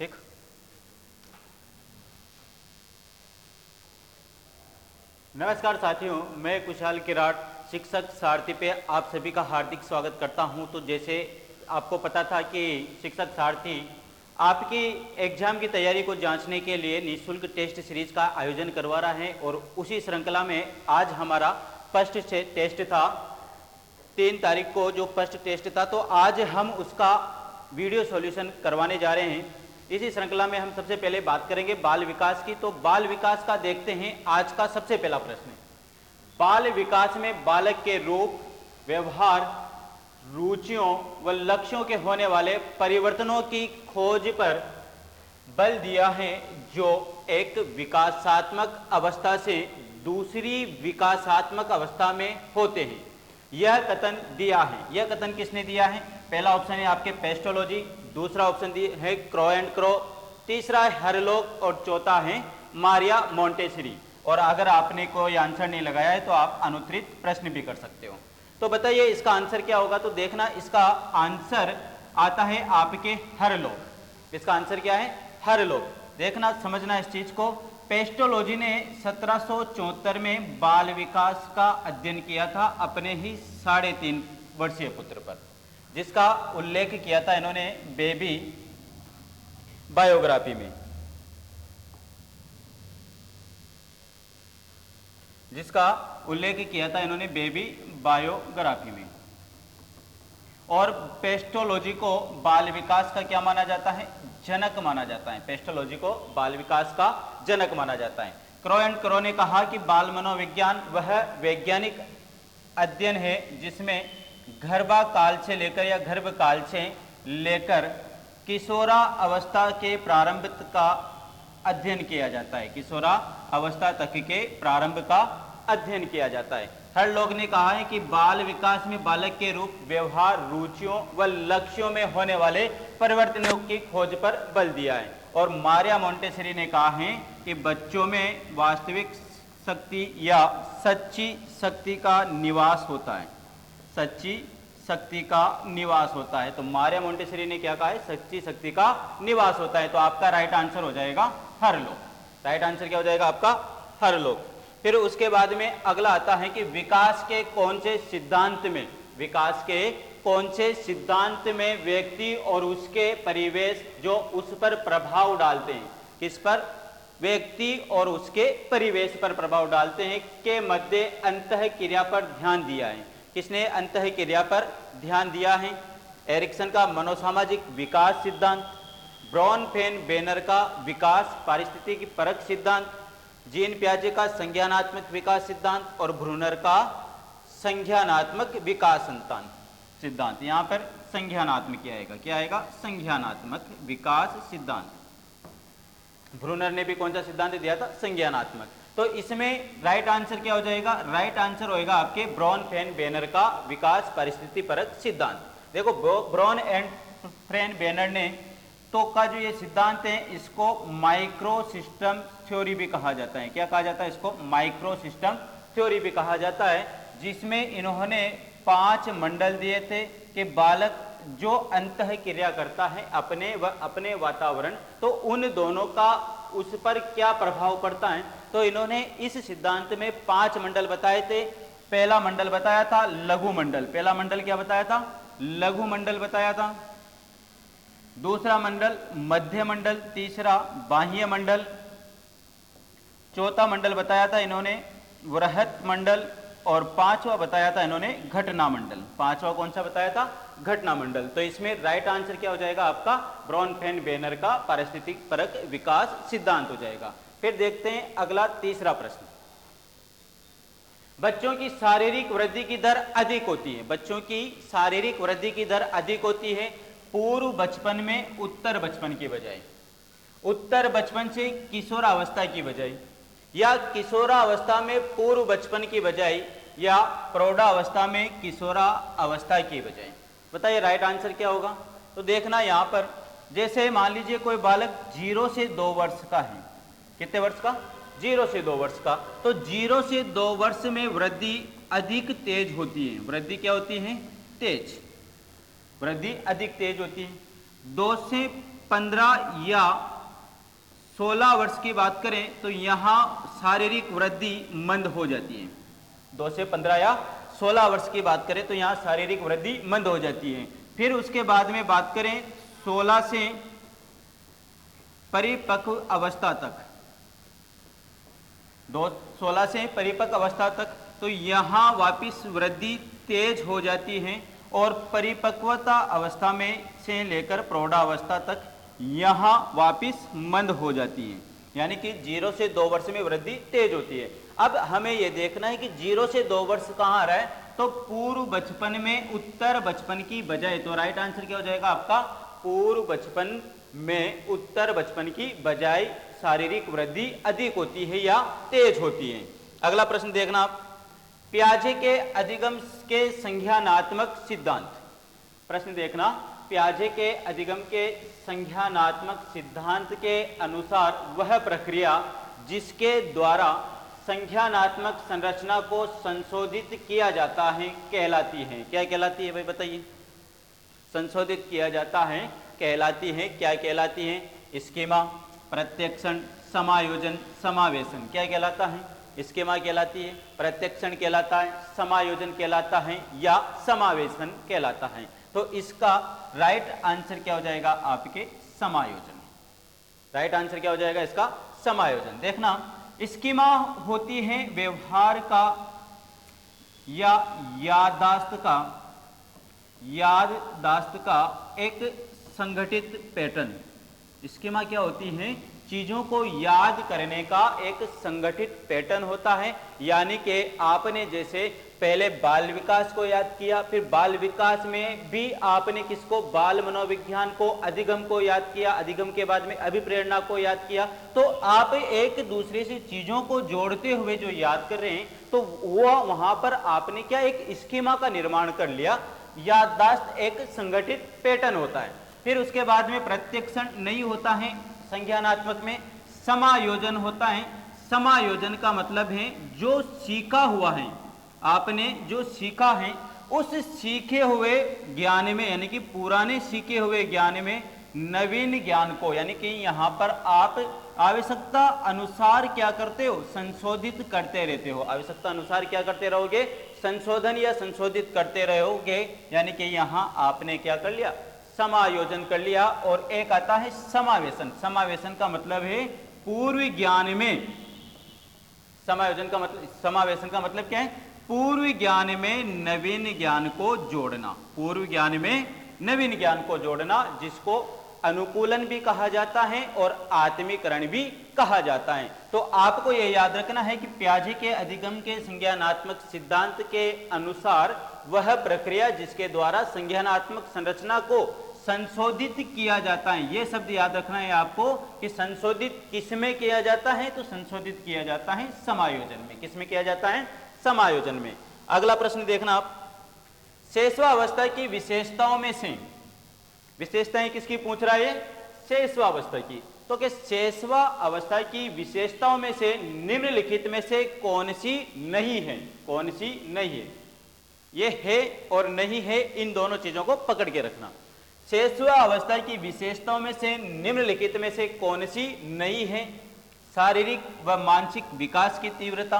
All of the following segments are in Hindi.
ठीक। नमस्कार साथियों, मैं कुशाल किराट शिक्षक सारथी पे आप सभी का हार्दिक स्वागत करता हूं। तो जैसे आपको पता था कि शिक्षक सारथी आपकी एग्जाम की तैयारी को जांचने के लिए निःशुल्क टेस्ट सीरीज का आयोजन करवा रहा है और उसी श्रृंखला में आज हमारा फर्स्ट टेस्ट था 3 तारीख को जो फर्स्ट टेस्ट था। तो आज हम उसका वीडियो सॉल्यूशन करवाने जा रहे हैं। इसी श्रृंखला में हम सबसे पहले बात करेंगे बाल विकास की। तो बाल विकास का देखते हैं आज का सबसे पहला प्रश्न। बाल विकास में बालक के रूप, व्यवहार, रुचियों व लक्ष्यों के होने वाले परिवर्तनों की खोज पर बल दिया है, जो एक विकासात्मक अवस्था से दूसरी विकासात्मक अवस्था में होते हैं। यह कथन दिया है। यह कथन किसने दिया है? पहला ऑप्शन है आपके पेस्टोलॉजी, दूसरा ऑप्शन है क्रो एंड क्रो, तीसरा है हरलोक और चौथा है मारिया मोंटेसरी। और अगर आपने कोई आंसर नहीं लगाया है तो आप अनुत्तरित प्रश्न भी कर सकते हो। तो बताइए इसका आंसर क्या होगा? तो देखना, इसका आंसर आता है आपके हरलोक। इसका आंसर क्या है? हरलोक। देखना, समझना इस चीज को। पेस्टोलॉजी ने 1774 में बाल विकास का अध्ययन किया था अपने ही 3.5 वर्षीय पुत्र पर, जिसका उल्लेख किया था इन्होंने बेबी बायोग्राफी में, जिसका उल्लेख किया था इन्होंने बेबी बायोग्राफी में। और पेस्टोलॉजी को बाल विकास का क्या माना जाता है? जनक माना जाता है। पेस्टोलॉजी को बाल विकास का जनक माना जाता है। क्रो एंड क्रो ने कहा कि बाल मनोविज्ञान वह वैज्ञानिक अध्ययन है जिसमें गर्भाकाल से लेकर या गर्भकाल से लेकर किशोरा अवस्था के प्रारंभ का अध्ययन किया जाता है। किशोरा अवस्था तक के प्रारंभ का अध्ययन किया जाता है। हर लोग ने कहा है कि बाल विकास में बालक के रूप, व्यवहार, रुचियों व लक्ष्यों में होने वाले परिवर्तनों की खोज पर बल दिया है। और मारिया मोंटेसरी ने कहा है कि बच्चों में वास्तविक शक्ति या सच्ची शक्ति का निवास होता है। सच्ची शक्ति का निवास होता है। तो मारिया मोंटेसरी ने क्या कहा है? सच्ची शक्ति का निवास होता है। तो आपका राइट आंसर हो जाएगा हरलोक। राइट आंसर क्या हो जाएगा आपका? हरलोक। फिर उसके बाद में अगला आता है कि विकास के कौन से सिद्धांत में, विकास के कौन से सिद्धांत में व्यक्ति और उसके परिवेश जो उस पर प्रभाव डालते हैं, किस पर? व्यक्ति और उसके परिवेश पर प्रभाव डालते हैं, के मध्य अंतः क्रिया पर ध्यान दिया है। किसने अंतः क्रिया पर ध्यान दिया है? एरिक्सन का मनोसामाजिक विकास सिद्धांत, ब्रॉन फेन बेनर का विकास पारिस्थितिकी परक सिद्धांत, जीन पियाजे का संज्ञानात्मक विकास सिद्धांत और ब्रूनर का संज्ञानात्मक विकास सिद्धांत। यहां पर संज्ञानात्मक क्या आएगा? क्या आएगा? संज्ञानात्मक विकास सिद्धांत। ब्रूनर ने भी कौन सा सिद्धांत दिया था? संज्ञानात्मक। तो इसमें राइट आंसर क्या हो जाएगा? राइट आंसर होएगा आपके ब्रॉन फेन बेनर का विकास परिस्थिति परक सिद्धांत। देखो, ब्रॉन एंड फेन बेनर ने तो का जो ये सिद्धांत है इसको माइक्रो सिस्टम थ्योरी भी कहा जाता है। क्या कहा जाता है इसको? माइक्रो सिस्टम थ्योरी भी कहा जाता है, जिसमें इन्होंने 5 मंडल दिए थे कि बालक जो अंतः क्रिया करता है अपने वातावरण, तो उन दोनों का उस पर क्या प्रभाव पड़ता है। तो इन्होंने इस सिद्धांत में 5 मंडल बताए थे। पहला मंडल बताया था लघु मंडल। पहला मंडल क्या बताया था? लघु मंडल बताया था। दूसरा मंडल मध्य मंडल, तीसरा बाह्य मंडल, चौथा मंडल बताया था इन्होंने वृहत मंडल, और 5वां बताया था इन्होंने घटना मंडल। 5वां कौन सा बताया था? घटना मंडल। तो इसमें राइट आंसर क्या हो जाएगा आपका? ब्रॉन फेन बेनर का पारिस्थितिक परक विकास सिद्धांत हो जाएगा। फिर देखते हैं अगला तीसरा प्रश्न। बच्चों की शारीरिक वृद्धि की दर अधिक होती है। बच्चों की शारीरिक वृद्धि की दर अधिक होती है पूर्व बचपन में उत्तर बचपन की बजाय, उत्तर बचपन से किशोरावस्था की बजाय, या किशोरावस्था में पूर्व बचपन की बजाय, या प्रौढ़ावस्था में किशोरावस्था की बजाय। बताइए राइट आंसर क्या होगा? तो देखना यहां पर, जैसे मान लीजिए कोई बालक 0 से 2 वर्ष का है। कितने वर्ष का? 0 से 2 वर्ष का। तो 0 से 2 वर्ष में वृद्धि अधिक तेज होती है। वृद्धि क्या होती है? तेज। वृद्धि अधिक तेज होती है। 2 से 15 या 16 वर्ष की बात करें तो यहाँ शारीरिक वृद्धि मंद हो जाती है। 2 से 15 या 16 वर्ष की बात करें तो यहाँ शारीरिक वृद्धि मंद हो जाती है। फिर उसके बाद में बात करें 16 से परिपक्व अवस्था तक, 16 से परिपक्व अवस्था तक, तो यहाँ वापिस वृद्धि तेज हो जाती है और परिपक्वता अवस्था में से लेकर प्रौढ़ावस्था तक यहाँ वापिस मंद हो जाती है। यानी कि 0 से 2 वर्ष में वृद्धि तेज होती है। अब हमें यह देखना है कि 0 से 2 वर्ष कहाँ आ रहा है, तो पूर्व बचपन में उत्तर बचपन की बजाय, तो राइट आंसर क्या हो जाएगा आपका, पूर्व बचपन में उत्तर बचपन की बजाय शारीरिक वृद्धि अधिक होती है या तेज होती है। अगला प्रश्न देखना आप, पियाजे के अधिगम के संज्ञानात्मक सिद्धांत। प्रश्न देखना, पियाजे के अधिगम के संज्ञानात्मक सिद्धांत के अनुसार वह प्रक्रिया जिसके द्वारा संज्ञानात्मक संरचना को संशोधित किया जाता है कहलाती है, क्या कहलाती है भाई बताइए? संशोधित किया जाता है कहलाती है, क्या कहलाती है? स्कीमा, प्रत्यक्षण, समायोजन, समावेशन, क्या कहलाता है? स्कीमा कहलाती है, प्रत्यक्षण कहलाता है, समायोजन कहलाता है या समावेशन कहलाता है। तो इसका राइट आंसर क्या हो जाएगा आपके? समायोजन। राइट आंसर क्या हो जाएगा इसका? समायोजन। देखना, स्कीमा होती है व्यवहार का या याददाश्त का एक संगठित पैटर्न। स्कीमा क्या होती है? चीजों को याद करने का एक संगठित पैटर्न होता है। यानी कि आपने जैसे पहले बाल विकास को याद किया, फिर बाल विकास में भी आपने किसको? बाल मनोविज्ञान को, अधिगम को याद किया, अधिगम के बाद में अभिप्रेरणा को याद किया। तो आप एक दूसरे से चीजों को जोड़ते हुए जो याद कर रहे हैं, तो वो वहां पर आपने क्या एक स्कीमा का निर्माण कर लिया। याददाश्त एक संगठित पैटर्न होता है। फिर उसके बाद में प्रत्यक्षण नहीं होता है, संज्ञानात्मक में समायोजन होता है। समायोजन का मतलब है जो सीखा हुआ है, आपने जो सीखा है उस सीखे हुए ज्ञान में, यानी कि पुराने सीखे हुए ज्ञान में नवीन ज्ञान को, यानी कि यहाँ पर आप आवश्यकता अनुसार क्या करते हो? संशोधित करते रहते हो। आवश्यकता अनुसार क्या करते रहोगे? संशोधन या संशोधित करते रहोगे। यानी कि यहाँ आपने क्या कर लिया? समायोजन कर लिया। और एक आता है समावेशन। समावेशन का मतलब है पूर्व ज्ञान में, समावेशन का मतलब क्या है? पूर्व ज्ञान में नवीन ज्ञान को जोड़ना। पूर्व ज्ञान में नवीन ज्ञान को जोड़ना, जिसको अनुकूलन भी कहा जाता है और आत्मीकरण भी कहा जाता है। तो आपको यह याद रखना है कि पियाजे के अधिगम के संज्ञानात्मक सिद्धांत के अनुसार वह प्रक्रिया जिसके द्वारा संज्ञानात्मक संरचना को संशोधित किया जाता है। यह शब्द याद रखना है आपको कि संशोधित किसमें किया जाता है? तो संशोधित किया जाता है समायोजन में। किसमें किया जाता है? समायोजन में। अगला प्रश्न देखना आप, शेषवावस्था की विशेषताओं में से, विशेषताएं किसकी पूछ रहा है? शेषवावस्था की। तो कि शेषवा अवस्था की विशेषताओं में से निम्नलिखित में से कौन सी नहीं है? कौन सी नहीं है? ये है और नहीं है, इन दोनों चीजों को पकड़ के रखना। शेषवा अवस्था की विशेषताओं में से निम्नलिखित में से कौन सी नहीं है? शारीरिक व मानसिक विकास की तीव्रता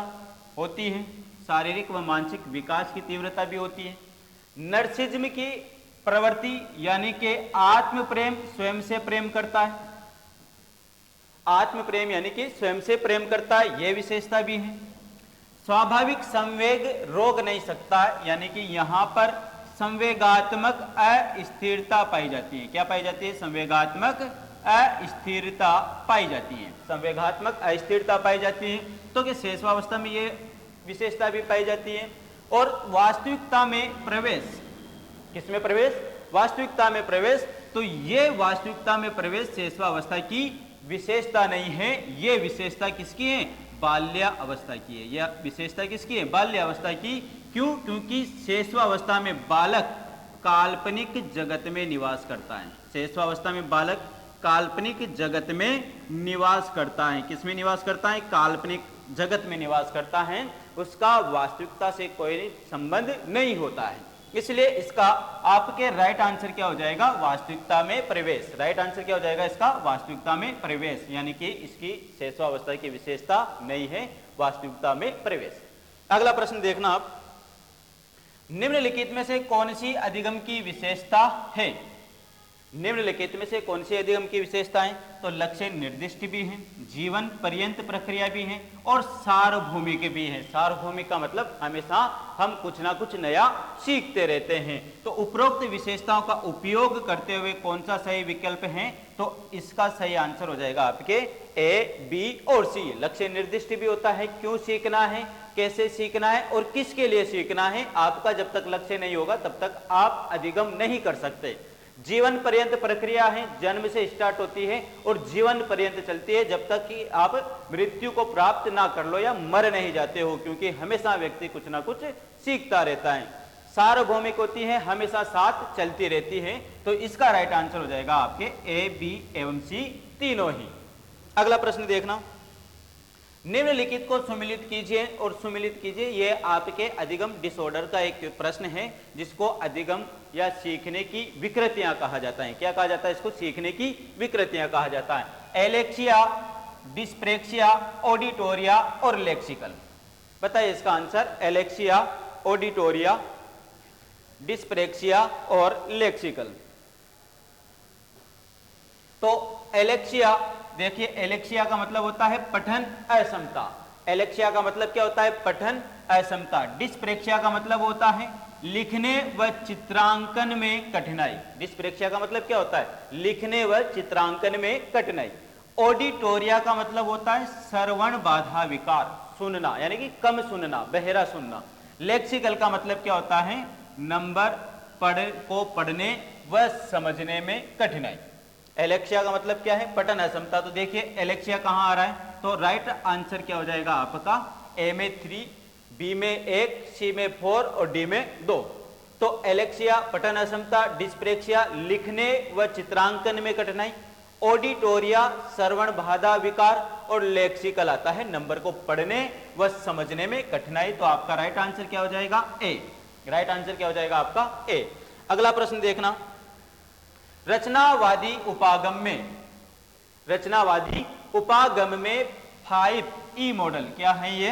होती है, शारीरिक व मानसिक विकास की तीव्रता भी होती है। नर्सिज्म की प्रवृत्ति, यानी कि आत्म प्रेम, स्वयं से प्रेम करता है। आत्म प्रेम यानी कि स्वयं से प्रेम करता है, यह विशेषता भी है। स्वाभाविक संवेग रोक नहीं सकता, यानी कि यहां पर संवेगात्मक अस्थिरता पाई जाती है। क्या पाई जाती है? संवेगात्मक अस्थिरता पाई जाती है। संवेगात्मक अस्थिरता पाई जाती है। तो कि शेषवावस्था में ये विशेषता भी पाई जाती है। और वास्तविकता में प्रवेश, किसमें प्रवेश? वास्तविकता में प्रवेश। तो ये वास्तविकता में प्रवेश शेषवावस्था की विशेषता नहीं है, ये विशेषता किसकी है? बाल्यावस्था की है। यह विशेषता किसकी है? बाल्यावस्था की। क्यों? क्योंकि शेषवावस्था में बालक काल्पनिक जगत में निवास करता है। शेषवावस्था में बालक काल्पनिक जगत में निवास करता है। किसमें निवास करता है? काल्पनिक जगत में निवास करता है। उसका वास्तविकता से कोई संबंध नहीं होता है। इसलिए इसका आपके राइट आंसर क्या हो जाएगा, वास्तविकता में प्रवेश। राइट आंसर क्या हो जाएगा इसका, वास्तविकता में प्रवेश, यानी कि इसकी शेषावस्था की विशेषता नहीं है, वास्तविकता में प्रवेश। अगला प्रश्न देखना आप, निम्नलिखित में से कौन सी अधिगम की विशेषता है। निम्नलिखित में से कौन सी अधिगम की विशेषताएं, तो लक्ष्य निर्दिष्ट भी हैं, जीवन पर्यंत प्रक्रिया भी है और सार्वभौमिक भी है। सार्वभौमिक का मतलब हमेशा हम कुछ ना कुछ नया सीखते रहते हैं। तो उपरोक्त विशेषताओं का उपयोग करते हुए कौन सा सही विकल्प है, तो इसका सही आंसर हो जाएगा आपके ए, बी और सी। लक्ष्य निर्दिष्ट भी होता है, क्यों सीखना है, कैसे सीखना है और किसके लिए सीखना है। आपका जब तक लक्ष्य नहीं होगा तब तक आप अधिगम नहीं कर सकते। जीवन पर्यंत प्रक्रिया है, जन्म से स्टार्ट होती है और जीवन पर्यंत चलती है, जब तक कि आप मृत्यु को प्राप्त ना कर लो या मर नहीं जाते हो, क्योंकि हमेशा व्यक्ति कुछ ना कुछ सीखता रहता है। सार्वभौमिक होती है, हमेशा साथ चलती रहती है। तो इसका राइट आंसर हो जाएगा आपके ए, बी एवं सी तीनों ही। अगला प्रश्न देखना, निम्नलिखित को सुमिलित कीजिए और सुमिलित कीजिए। यह आपके अधिगम डिसऑर्डर का एक प्रश्न है, जिसको अधिगम या सीखने की विकृतियां कहा जाता है। क्या कहा जाता है इसको, सीखने की विकृतियां कहा जाता है। एलेक्सिया, डिस्प्रेक्सिया, ऑडिटोरिया और लेक्सिकल। बताइए इसका आंसर, एलेक्सिया, ऑडिटोरिया, डिस्प्रेक्सिया और लेक्सिकल। तो एलेक्सिया, देखिए एलेक्सिया का मतलब होता है पठन असमता। एलेक्सिया का मतलब क्या होता है, पठन असमता। डिस्प्रेक्सिया का मतलब होता है लिखने व चित्रांकन में कठिनाई। डिस्प्रेक्सिया का मतलब क्या होता है, लिखने व चित्रांकन में कठिनाई। ऑडिटोरिया का मतलब होता है श्रवण बाधा विकार, सुनना यानी कि कम सुनना, बहरा सुनना। लेक्सिकल का मतलब क्या होता है, नंबर को पढ़ने व समझने में कठिनाई। एलेक्सिया का मतलब क्या है, पठन असमता। तो देखिए एलेक्सिया कहां आ रहा है, तो राइट आंसर क्या हो जाएगा आपका, ए में 3, बी में 1, सी में 4 और डी में 2। तो एलेक्सिया पठन असमता, डिस्प्रेक्सिया लिखने व चित्रांकन में कठिनाई, ऑडिटोरिया श्रवण बाधा विकार और लेक्सिकल आता है नंबर को पढ़ने व समझने में कठिनाई। तो आपका राइट आंसर क्या हो जाएगा, ए। राइट आंसर क्या हो जाएगा आपका ए। अगला प्रश्न देखना, रचनावादी उपागम में, रचनावादी उपागम में 5E मॉडल क्या है, ये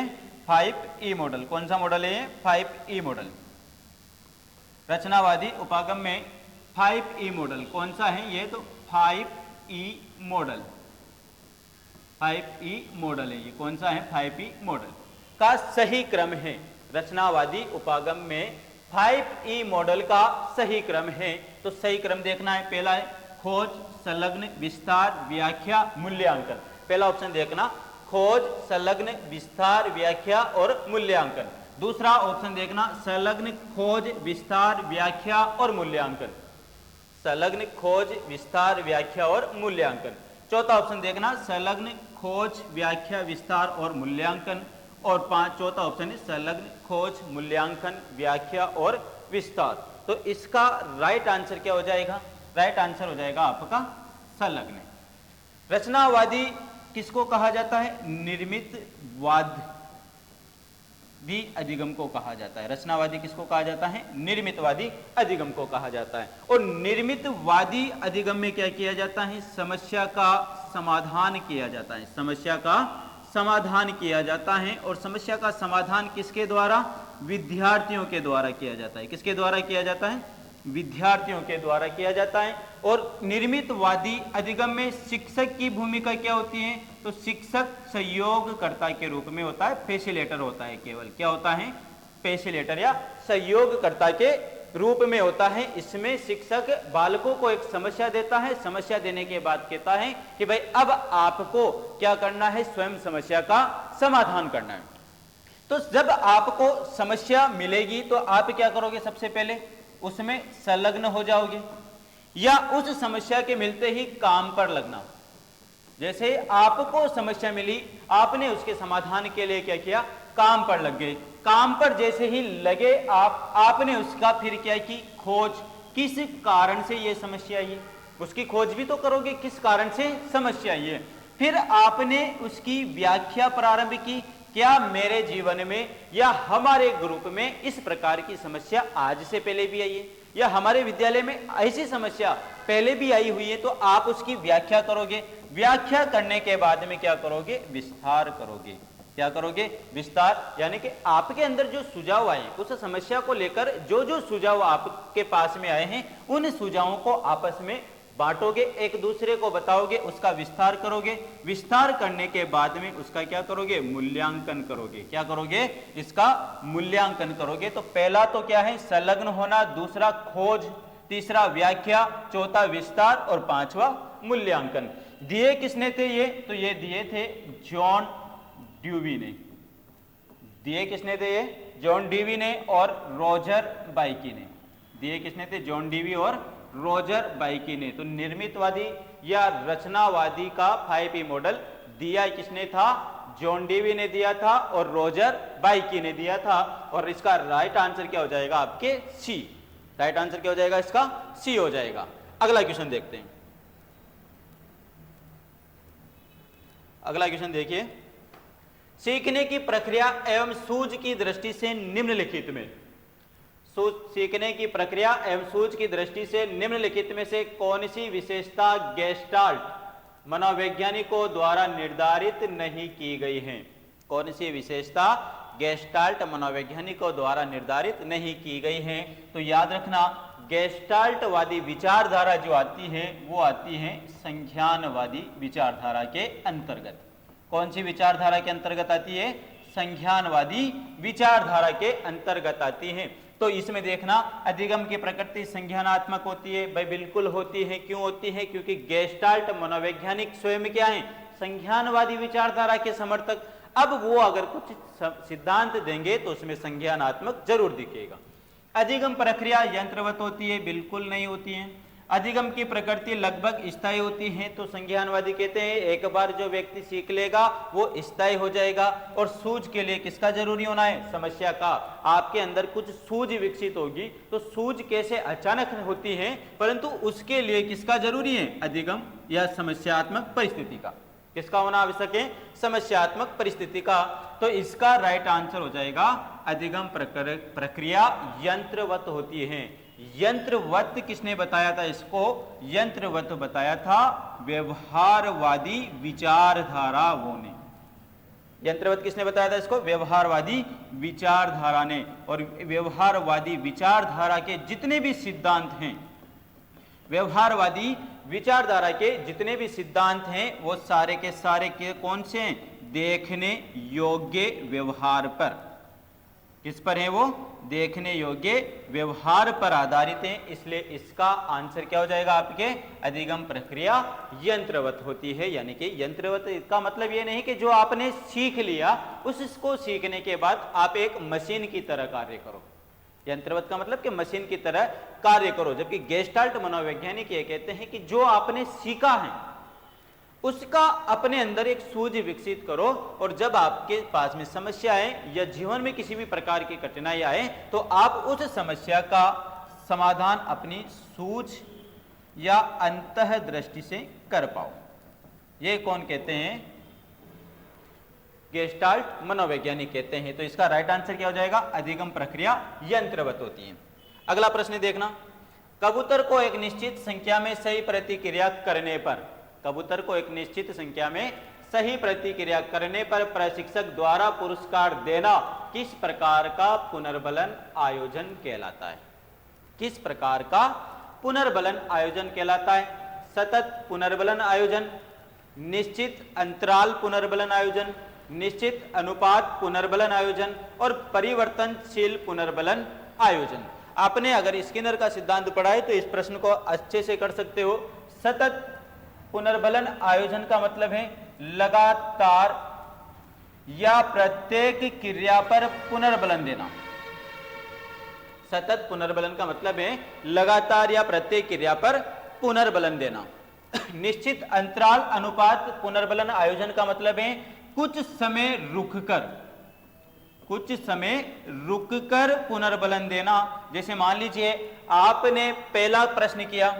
5E मॉडल। कौन सा मॉडल है ये, 5E मॉडल। रचनावादी उपागम में 5E मॉडल कौन सा है ये, तो 5E मॉडल। 5E मॉडल है ये, कौन सा है, 5E मॉडल का सही क्रम है। रचनावादी उपागम में 5E मॉडल का सही क्रम है। तो सही क्रम देखना है, पहला है खोज, संलग्न, विस्तार, व्याख्या, मूल्यांकन। पहला ऑप्शन देखना, खोज, संलग्न, विस्तार, व्याख्या और मूल्यांकन। दूसरा ऑप्शन देखना, संलग्न, खोज, विस्तार, व्याख्या और मूल्यांकन। संलग्न, खोज, विस्तार, व्याख्या और मूल्यांकन। चौथा ऑप्शन देखना, संलग्न, खोज, व्याख्या, विस्तार और मूल्यांकन। और चौथा ऑप्शन है संलग्न, खोज, मूल्यांकन, व्याख्या और विस्तार। तो इसका राइट आंसर क्या हो जाएगा, राइट आंसर हो जाएगा आपका संलग्न। रचनावादी किसको कहा जाता है, निर्मितवादी अधिगम को कहा जाता है। रचनावादी किसको कहा जाता है, निर्मितवादी अधिगम को कहा जाता है। और निर्मितवादी अधिगम में क्या किया जाता है, समस्या का समाधान किया जाता है। समस्या का समाधान किया जाता है। और समस्या का समाधान किसके द्वारा, विद्यार्थियों के द्वारा किया जाता है। किसके द्वारा किया जाता है, विद्यार्थियों के द्वारा किया जाता है। और निर्मितवादी अधिगम में शिक्षक की भूमिका क्या होती है, तो शिक्षक सहयोगकर्ता के रूप में होता है, फैसिलिटेटर होता है। केवल क्या होता है, फैसिलिटेटर या सहयोगकर्ता के रूप में होता है। इसमें शिक्षक बालकों को एक समस्या देता है, समस्या देने के बाद कहता है कि भाई अब आपको क्या करना है, स्वयं समस्या का समाधान करना है। तो जब आपको समस्या मिलेगी तो आप क्या करोगे, सबसे पहले उसमें संलग्न हो जाओगे या उस समस्या के मिलते ही काम पर लगना। जैसे आपको समस्या मिली, आपने उसके समाधान के लिए क्या किया, काम पर लग गए। काम पर जैसे ही लगे आपने उसका फिर क्या की, खोज, किस कारण से ये समस्या आई है, उसकी खोज भी तो करोगे, किस कारण से समस्या आई है। फिर आपने उसकी व्याख्या प्रारंभ की, क्या मेरे जीवन में या हमारे ग्रुप में इस प्रकार की समस्या आज से पहले भी आई है, या हमारे विद्यालय में ऐसी समस्या पहले भी आई हुई है? तो आप उसकी व्याख्या करोगे। व्याख्या करने के बाद में क्या करोगे? विस्तार करोगे। क्या करोगे? विस्तार, यानी कि आपके अंदर जो सुझाव आए, उस समस्या को लेकर जो जो सुझाव आपके पास में आए हैं, उन सुझावों को आपस में बांटोगे, एक दूसरे को बताओगे, उसका विस्तार करोगे। विस्तार करने के बाद में उसका क्या करोगे? मूल्यांकन करोगे। क्या करोगे? इसका मूल्यांकन करोगे। तो पहला तो क्या है? संलग्न होना, दूसरा खोज, तीसरा व्याख्या, चौथा विस्तार और पांचवा मूल्यांकन। दिए किसने थे ये? तो ये दिए थे जॉन ड्यूवी ने। दिए किसने थे ये? जॉन ड्यूवी ने और रॉजर बाइकी ने। दिए किसने थे? जॉन ड्यूवी और रॉजर बाइकी ने। तो निर्मितवादी या रचनावादी का 5P मॉडल दिया किसने था? जॉन ड्यूवी ने दिया था और रॉजर बाइकी ने दिया था। और इसका राइट आंसर क्या हो जाएगा? आपके सी। राइट आंसर क्या हो जाएगा? इसका सी हो जाएगा। अगला क्वेश्चन देखते हैं। अगला क्वेश्चन देखिए, सीखने की प्रक्रिया एवं सूझ की दृष्टि से निम्नलिखित में, सीखने की प्रक्रिया एवं सूझ की दृष्टि से निम्नलिखित में से कौन सी विशेषता गेस्टाल्ट मनोवैज्ञानिकों द्वारा निर्धारित नहीं की गई है? कौन सी विशेषता गेस्टाल्ट मनोवैज्ञानिकों द्वारा निर्धारित नहीं की गई है? तो याद रखना, गेस्टाल्टवादी विचारधारा जो आती है वो आती है संज्ञानवादी विचारधारा के अंतर्गत। कौन सी विचारधारा के अंतर्गत आती है? संज्ञानवादी विचारधारा के अंतर्गत आती है। तो इसमें देखना, अधिगम की प्रकृति संज्ञानात्मक होती है। भाई बिल्कुल होती है। क्यों होती है? क्योंकि गेस्टाल्ट मनोवैज्ञानिक स्वयं क्या है? संज्ञानवादी विचारधारा के समर्थक। अब वो अगर कुछ सिद्धांत देंगे तो उसमें संज्ञानात्मक जरूर दिखेगा। अधिगम प्रक्रिया यंत्रवत होती है? बिल्कुल नहीं होती है। अधिगम की प्रकृति लगभग स्थायी होती है। तो संज्ञानवादी कहते हैं एक बार जो व्यक्ति सीख लेगा वो स्थायी हो जाएगा। और सूझ के लिए किसका जरूरी होना है? समस्या का। आपके अंदर कुछ सूझ विकसित होगी तो सूझ कैसे अचानक होती है, परंतु उसके लिए किसका जरूरी है? अधिगम या समस्यात्मक परिस्थिति का। किसका होना आवश्यक है? समस्यात्मक परिस्थिति का। तो इसका राइट आंसर हो जाएगा अधिगम प्रक्रिया यंत्रवत होती है। यंत्रवत किसने बताया था इसको? यंत्रवत बताया था व्यवहारवादी विचारधाराओं ने। यंत्रवत किसने बताया था इसको? व्यवहारवादी विचारधारा ने। और व्यवहारवादी विचारधारा के जितने भी सिद्धांत हैं, व्यवहारवादी विचारधारा के जितने भी सिद्धांत हैं वो सारे के सारे के कौन से हैं? देखने योग्य व्यवहार पर। किस पर है वो? देखने योग्य व्यवहार पर आधारित है। इसलिए इसका आंसर क्या हो जाएगा आपके? अधिगम प्रक्रिया यंत्रवत होती है। यानी कि यंत्रवत का मतलब ये नहीं कि जो आपने सीख लिया उसको सीखने के बाद आप एक मशीन की तरह कार्य करो। यंत्रवत का मतलब कि मशीन की तरह कार्य करो। जबकि गेस्टाल्ट मनोवैज्ञानिक ये कहते हैं कि जो आपने सीखा है उसका अपने अंदर एक सूझ विकसित करो, और जब आपके पास में समस्या आए या जीवन में किसी भी प्रकार की कठिनाई आए तो आप उस समस्या का समाधान अपनी सूझ या अंतः दृष्टि से कर पाओ। ये कौन कहते हैं? गेस्टाल्ट मनोवैज्ञानिक कहते हैं। तो इसका राइट आंसर क्या हो जाएगा? अधिगम प्रक्रिया यंत्रवत होती है। अगला प्रश्न देखना, कबूतर को एक निश्चित संख्या में सही प्रतिक्रिया करने पर, कबूतर को एक निश्चित संख्या में सही प्रतिक्रिया करने पर प्रशिक्षक द्वारा पुरस्कार देना किस प्रकार का पुनर्बलन आयोजन कहलाता है? किस प्रकार का पुनर्बलन आयोजन कहलाता है? सतत पुनर्बलन आयोजन, निश्चित अंतराल पुनर्बलन आयोजन, निश्चित अनुपात पुनर्बलन आयोजन और परिवर्तनशील पुनर्बलन आयोजन। आपने अगर स्किनर का सिद्धांत पढ़ा है तो इस प्रश्न को अच्छे से कर सकते हो। सतत पुनर्बलन आयोजन का मतलब है लगातार या प्रत्येक क्रिया पर पुनर्बलन देना। सतत पुनर्बलन का मतलब है लगातार या प्रत्येक क्रिया पर पुनर्बलन देना। निश्चित अंतराल अनुपात पुनर्बलन आयोजन का मतलब है कुछ समय रुककर, कुछ समय रुककर पुनर्बलन देना। जैसे मान लीजिए आपने पहला प्रश्न किया,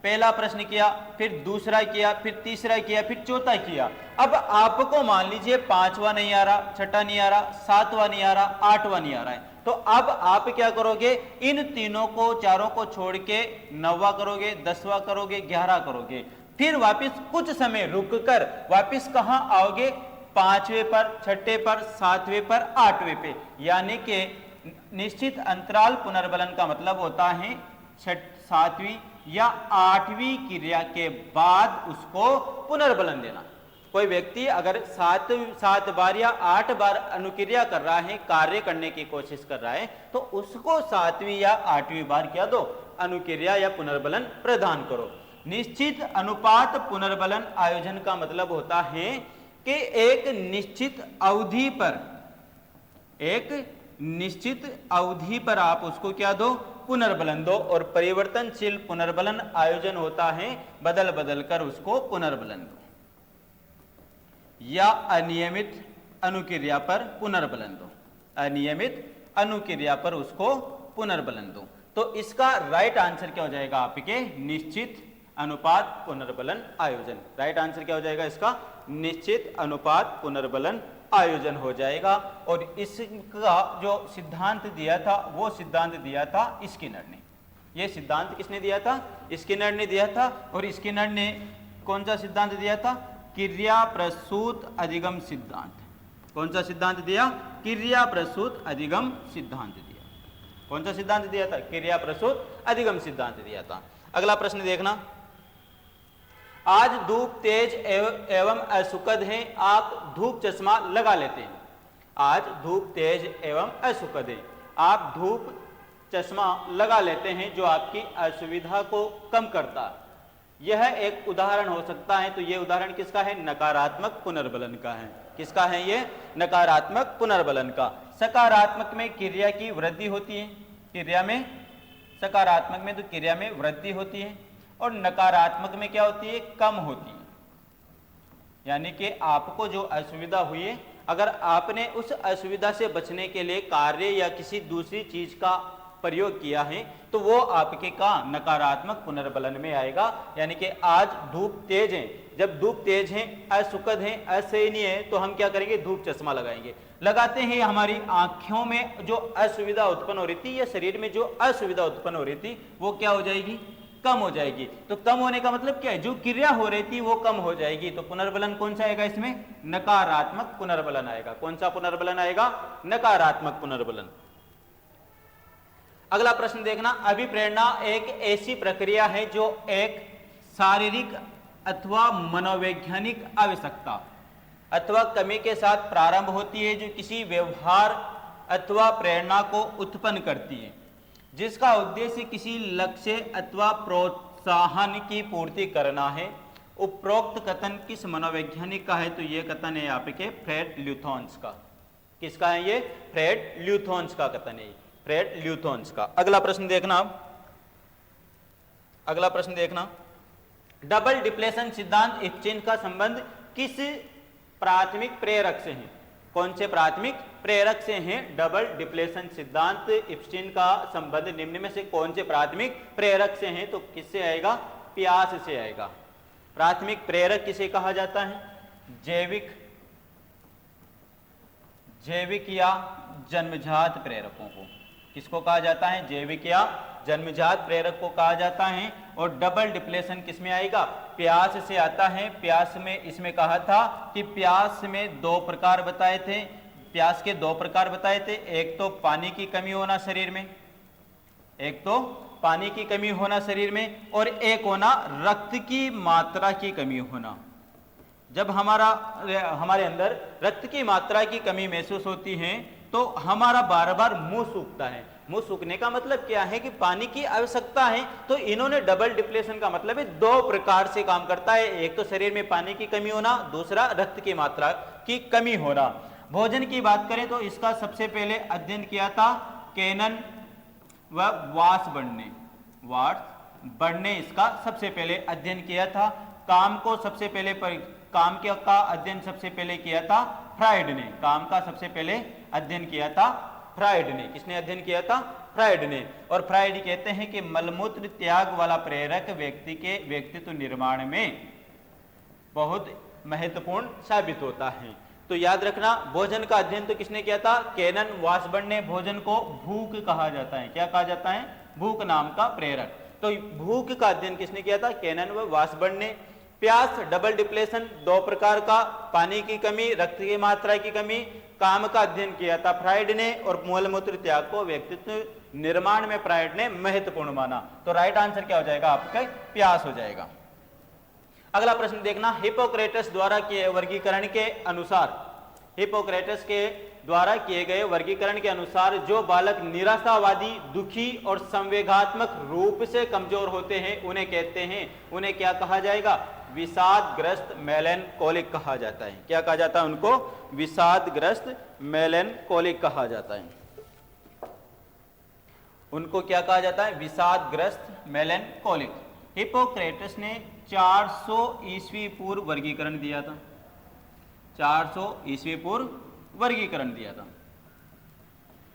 पहला प्रश्न किया, फिर दूसरा किया, फिर तीसरा किया, फिर चौथा किया। अब आपको मान लीजिए पांचवा नहीं आ रहा, छठा नहीं आ रहा, सातवां नहीं आ रहा, आठवां नहीं आ रहा है, तो अब आप क्या करोगे, इन तीनों को चारों को छोड़ के नौवां करोगे, 10वां करोगे, 11 करोगे, फिर वापस कुछ समय रुककर वापस कहां आओगे, 5वें पर, 6ठे पर, 7वें पर, 8वें पे। यानी कि निश्चित अंतराल पुनर्बलन का मतलब होता है 7वीं या 8वीं क्रिया के बाद उसको पुनर्बलन देना। कोई व्यक्ति अगर 7 बार या 8 बार अनुक्रिया कर रहा है, कार्य करने की कोशिश कर रहा है, तो उसको 7वीं या 8वीं बार क्या दो, अनुक्रिया या पुनर्बलन प्रदान करो। निश्चित अनुपात पुनर्बलन आयोजन का मतलब होता है कि एक निश्चित अवधि पर आप उसको क्या दो, पुनर्बलन दो। और परिवर्तनशील पुनर्बलन आयोजन होता है बदल बदल कर उसको पुनर्बलन दो, या अनियमित अनुक्रिया पर पुनर्बलन दो, अनियमित अनुक्रिया पर उसको पुनर्बलन दो। तो इसका राइट आंसर क्या हो जाएगा आपके, निश्चित अनुपात पुनर्बलन आयोजन। राइट आंसर क्या हो जाएगा इसका, निश्चित अनुपात पुनर्बलन आयोजन हो जाएगा। और इसका जो सिद्धांत दिया था वो सिद्धांत दिया था स्किनर ने। ये सिद्धांत किसने दिया था, स्किनर ने दिया था। और स्किनर ने कौन सा सिद्धांत दिया था, क्रिया प्रसूत अधिगम सिद्धांत। कौन सा सिद्धांत दिया, क्रिया प्रसूत अधिगम सिद्धांत दिया। कौन सा सिद्धांत दिया था, क्रिया प्रसूत अधिगम सिद्धांत दिया था। अगला प्रश्न देखना, आज धूप तेज एवं असुखद है, आप धूप चश्मा लगा लेते हैं। आज धूप तेज एवं असुखद है, आप धूप चश्मा लगा लेते हैं, जो आपकी असुविधा को कम करता है। यह एक उदाहरण हो सकता है। तो यह उदाहरण किसका है, नकारात्मक पुनर्बलन का है। किसका है ये, नकारात्मक पुनर्बलन का। सकारात्मक में क्रिया की वृद्धि होती है, क्रिया में, सकारात्मक में तो क्रिया में वृद्धि होती है, और नकारात्मक में क्या होती है, कम होती है। यानी कि आपको जो असुविधा हुई है, अगर आपने उस असुविधा से बचने के लिए कार्य या किसी दूसरी चीज का प्रयोग किया है, तो वो आपके का नकारात्मक पुनर्बलन में आएगा। यानी कि आज धूप तेज है, जब धूप तेज है, असुखद है, असहनीय है, तो हम क्या करेंगे, धूप चश्मा लगाएंगे। लगाते हैं, हमारी आंखों में जो असुविधा उत्पन्न हो रही थी या शरीर में जो असुविधा उत्पन्न हो रही थी वो क्या हो जाएगी, कम हो जाएगी। तो कम होने का मतलब क्या है, जो क्रिया हो रही थी वो कम हो जाएगी। तो पुनर्बलन कौन सा आएगा इसमें, नकारात्मक पुनर्बलन आएगा। कौन सा पुनर्बलन आएगा, नकारात्मक पुनर्बलन। अगला प्रश्न देखना, अभिप्रेरणा एक ऐसी प्रक्रिया है जो एक शारीरिक अथवा मनोवैज्ञानिक आवश्यकता अथवा कमी के साथ प्रारंभ होती है, जो किसी व्यवहार अथवा प्रेरणा को उत्पन्न करती है, जिसका उद्देश्य किसी लक्ष्य अथवा प्रोत्साहन की पूर्ति करना है। उपरोक्त कथन किस मनोवैज्ञानिक का है, तो यह कथन है आपके फ्रेड ल्यूथोन्स का। किसका है ये, फ्रेड ल्यूथोन्स का कथन है, फ्रेड ल्यूथोन्स का। अगला प्रश्न देखना, अगला प्रश्न देखना, डबल डिप्लेशन सिद्धांत इप्चिन का संबंध किस प्राथमिक प्रेरक से है। कौन से प्राथमिक प्रेरक से हैं, डबल डिप्लेशन सिद्धांत इप्चिन का संबंध निम्न में से कौन से प्राथमिक प्रेरक से हैं, तो किससे आएगा, प्यास से आएगा। प्राथमिक प्रेरक किसे कहा जाता है, जैविक या जन्मजात प्रेरकों को। किसको कहा जाता है, जैविक या जन्मजात प्रेरक को कहा जाता है। और डबल डिप्लेशन किसमें आएगा, प्यास से आता है। प्यास में इसमें कहा था कि प्यास में 2 प्रकार बताए थे, प्यास के 2 प्रकार बताए थे। एक तो पानी की कमी होना शरीर में, एक तो पानी की कमी होना शरीर में, और एक होना रक्त की मात्रा की कमी होना। जब हमारे अंदर रक्त की मात्रा की कमी महसूस होती है तो हमारा बार बार मुंह सूखता है। मुंह सूखने का मतलब क्या है कि पानी की आवश्यकता है। तो इन्होंने डबल डिप्लेशन का मतलब है 2 प्रकार से काम करता है, एक तो शरीर में पानी की कमी होना, दूसरा रक्त की मात्रा की कमी होना। भोजन की बात करें तो इसका सबसे पहले अध्ययन किया था केनन व वाट्स ने इसका सबसे पहले अध्ययन किया था। काम का अध्ययन सबसे पहले किया था फ्राइड ने, काम का सबसे पहले अध्ययन किया था फ्राइड ने। किसने अध्ययन किया था? फ्राइड ने। और फ्राइड कहते हैं कि मलमूत्र त्याग वाला प्रेरक व्यक्ति के व्यक्तित्व निर्माण में बहुत महत्वपूर्ण साबित होता है। तो याद रखना, भोजन का अध्ययन तो किसने किया था? केनन वासबर्न ने। भोजन को भूख कहा जाता है। क्या कहा जाता है? भूख नाम का प्रेरक। तो भूख का अध्ययन किसने किया था? केनन व वासबर्न ने। प्यास, डबल डिप्लेशन, दो प्रकार का, पानी की कमी, रक्त की मात्रा की कमी, काम का अध्ययन किया था फ्राइड ने। और मलमूत्र त्याग को व्यक्तित्व निर्माण में फ्राइड ने महत्वपूर्ण माना। तो राइट आंसर क्या हो जाएगा आपका? प्यास हो जाएगा। अगला प्रश्न देखना, हिप्पोक्रेटस द्वारा किए वर्गीकरण के अनुसार, हिप्पोक्रेटस के द्वारा किए गए वर्गीकरण के अनुसार जो बालक निराशावादी, दुखी और संवेगात्मक रूप से कमजोर होते हैं उन्हें कहते हैं, उन्हें क्या कहा जाएगा? विषादग्रस्त मेलेनकोलिक कहा जाता है। क्या कहा जाता है उनको? विषादग्रस्त मेलेनकोलिक कहा जाता है। उनको क्या कहा जाता है? विषादग्रस्त मेलेनकोलिक। हिप्पोक्रेटस ने 400 ईस्वी पूर्व वर्गीकरण दिया था। 400 ईस्वी पूर्व वर्गीकरण दिया था।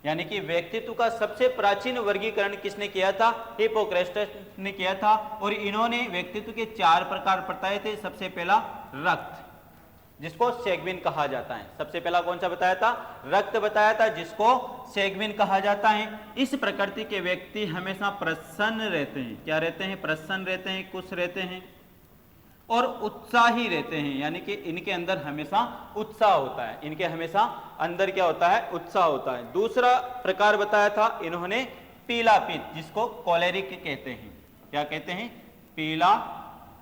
यानी कि व्यक्तित्व का सबसे प्राचीन वर्गीकरण किसने किया था? हिप्पोक्रेटस ने किया था। और इन्होंने व्यक्तित्व के 4 प्रकार बताए थे। सबसे पहला रक्त, जिसको सेग्विन कहा जाता है। सबसे पहला कौन सा बताया था? रक्त बताया था, जिसको सेग्विन कहा जाता है। इस प्रकृति के व्यक्ति हमेशा प्रसन्न रहते हैं। क्या रहते हैं? प्रसन्न रहते हैं, खुश रहते हैं और उत्साही रहते हैं। यानी कि इनके अंदर हमेशा उत्साह होता है। इनके हमेशा अंदर क्या होता है? उत्साह होता है। दूसरा प्रकार बताया था इन्होंने पीला पीत, जिसको कोलेरिक कहते हैं। क्या कहते हैं? पीला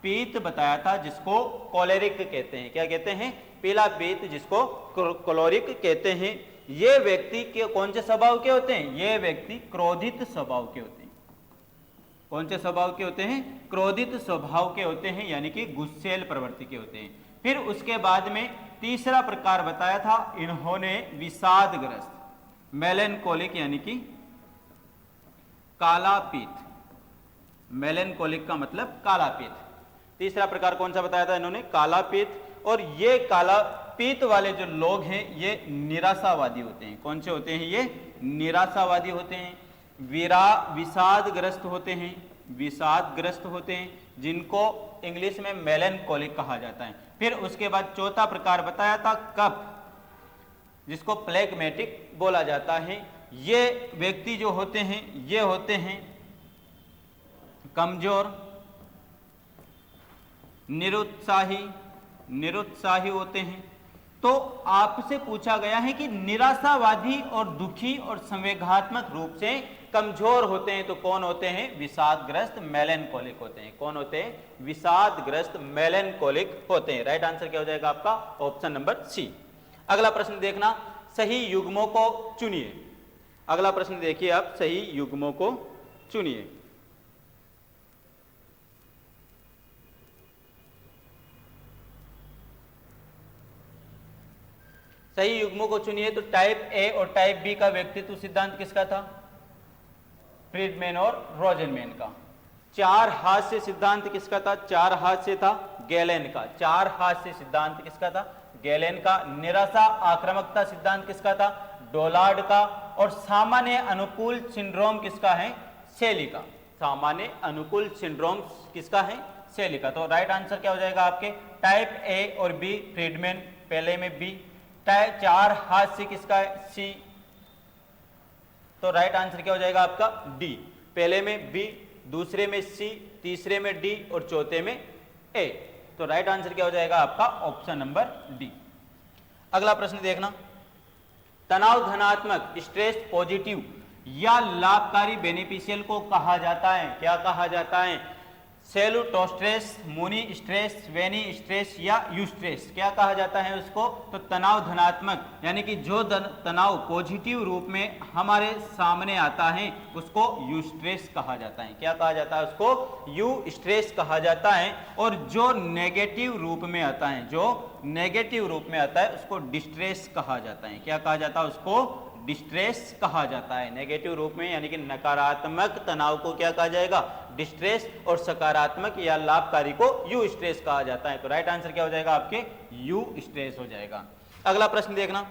पीत बताया था, जिसको कोलेरिक कहते हैं। क्या कहते हैं? पीला पीत, जिसको कोलेरिक कहते हैं। ये व्यक्ति के कौन से स्वभाव के होते हैं? ये व्यक्ति क्रोधित स्वभाव के होते हैं। कौन से स्वभाव के होते हैं? क्रोधित स्वभाव के होते हैं, यानी कि गुस्सैल प्रवृत्ति के होते हैं। फिर उसके बाद में तीसरा प्रकार बताया था इन्होंने विषादग्रस्त मेलेनकोलिक, यानी कि काला पीत। मेलेनकोलिक का मतलब काला पीत। तीसरा प्रकार कौन सा बताया था इन्होंने? काला पीत। और ये काला पीत वाले जो लोग हैं ये निराशावादी होते हैं। कौन से होते हैं? ये निराशावादी होते हैं, विषादग्रस्त होते हैं, विषादग्रस्त होते हैं, जिनको इंग्लिश में मेलेनकोलिक कहा जाता है। फिर उसके बाद चौथा प्रकार बताया था कफ, जिसको प्लेगमेटिक बोला जाता है। ये व्यक्ति जो होते हैं ये होते हैं कमजोर, निरुत्साही होते हैं। तो आपसे पूछा गया है कि निराशावादी और दुखी और संवेगात्मक रूप से कमजोर होते हैं तो कौन होते हैं? विषादग्रस्त मेलेनकोलिक होते हैं। कौन होते हैं? विषादग्रस्त मेलेनकोलिक होते हैं। राइट आंसर क्या हो जाएगा आपका? Option number C. अगला प्रश्न देखना, सही युग्मों को चुनिए। अगला प्रश्न देखिए आप, सही युग्मों को चुनिए। सही युग्मों को चुनिए। तो टाइप ए और टाइप बी का व्यक्तित्व सिद्धांत किसका था? फ्रीडमैन और रोजनमैन का। 4 हाथ से सिद्धांत किसका था? 4 हाथ से था गैलेन का। 4 हाथ से सिद्धांत किसका था? गैलेन का। निराशा आक्रामकता सिद्धांत किसका था? डोलार्ड का। और सामान्य अनुकूल सिंड्रोम किसका है? शेली का। सामान्य अनुकूल सिंड्रोम किसका है? शेली का। तो राइट आंसर क्या हो जाएगा आपके? टाइप ए और बी फ्रीडमैन, पहले में बी। टाइप 4 हाथ से किसका है? सी। तो राइट आंसर क्या हो जाएगा आपका? डी। पहले में बी, दूसरे में सी, तीसरे में डी और चौथे में ए। तो राइट आंसर क्या हो जाएगा आपका? Option number D. अगला प्रश्न देखना, तनाव धनात्मक स्ट्रेस पॉजिटिव या लाभकारी बेनिफिशियल को कहा जाता है। क्या कहा जाता है? सेलुटोस्ट्रेस, मोनी स्ट्रेस, वेनी स्ट्रेस या यू स्ट्रेस। क्या कहा जाता है उसको? तो तनाव धनात्मक, यानी कि जो तनाव पॉजिटिव रूप में हमारे सामने आता है उसको यू स्ट्रेस कहा जाता है। क्या कहा जाता है उसको? यू स्ट्रेस कहा जाता है। और जो नेगेटिव रूप में आता है, जो नेगेटिव रूप में आता है उसको डिस्ट्रेस कहा जाता है। क्या कहा जाता है उसको? डिस्ट्रेस कहा जाता है। नेगेटिव रूप में यानी कि नकारात्मक तनाव को क्या कहा जाएगा? डिस्ट्रेस। और सकारात्मक या लाभकारी को यू स्ट्रेस कहा जाता है। तो राइट आंसर क्या हो जाएगा आपके? यू स्ट्रेस हो जाएगा। अगला प्रश्न देखना,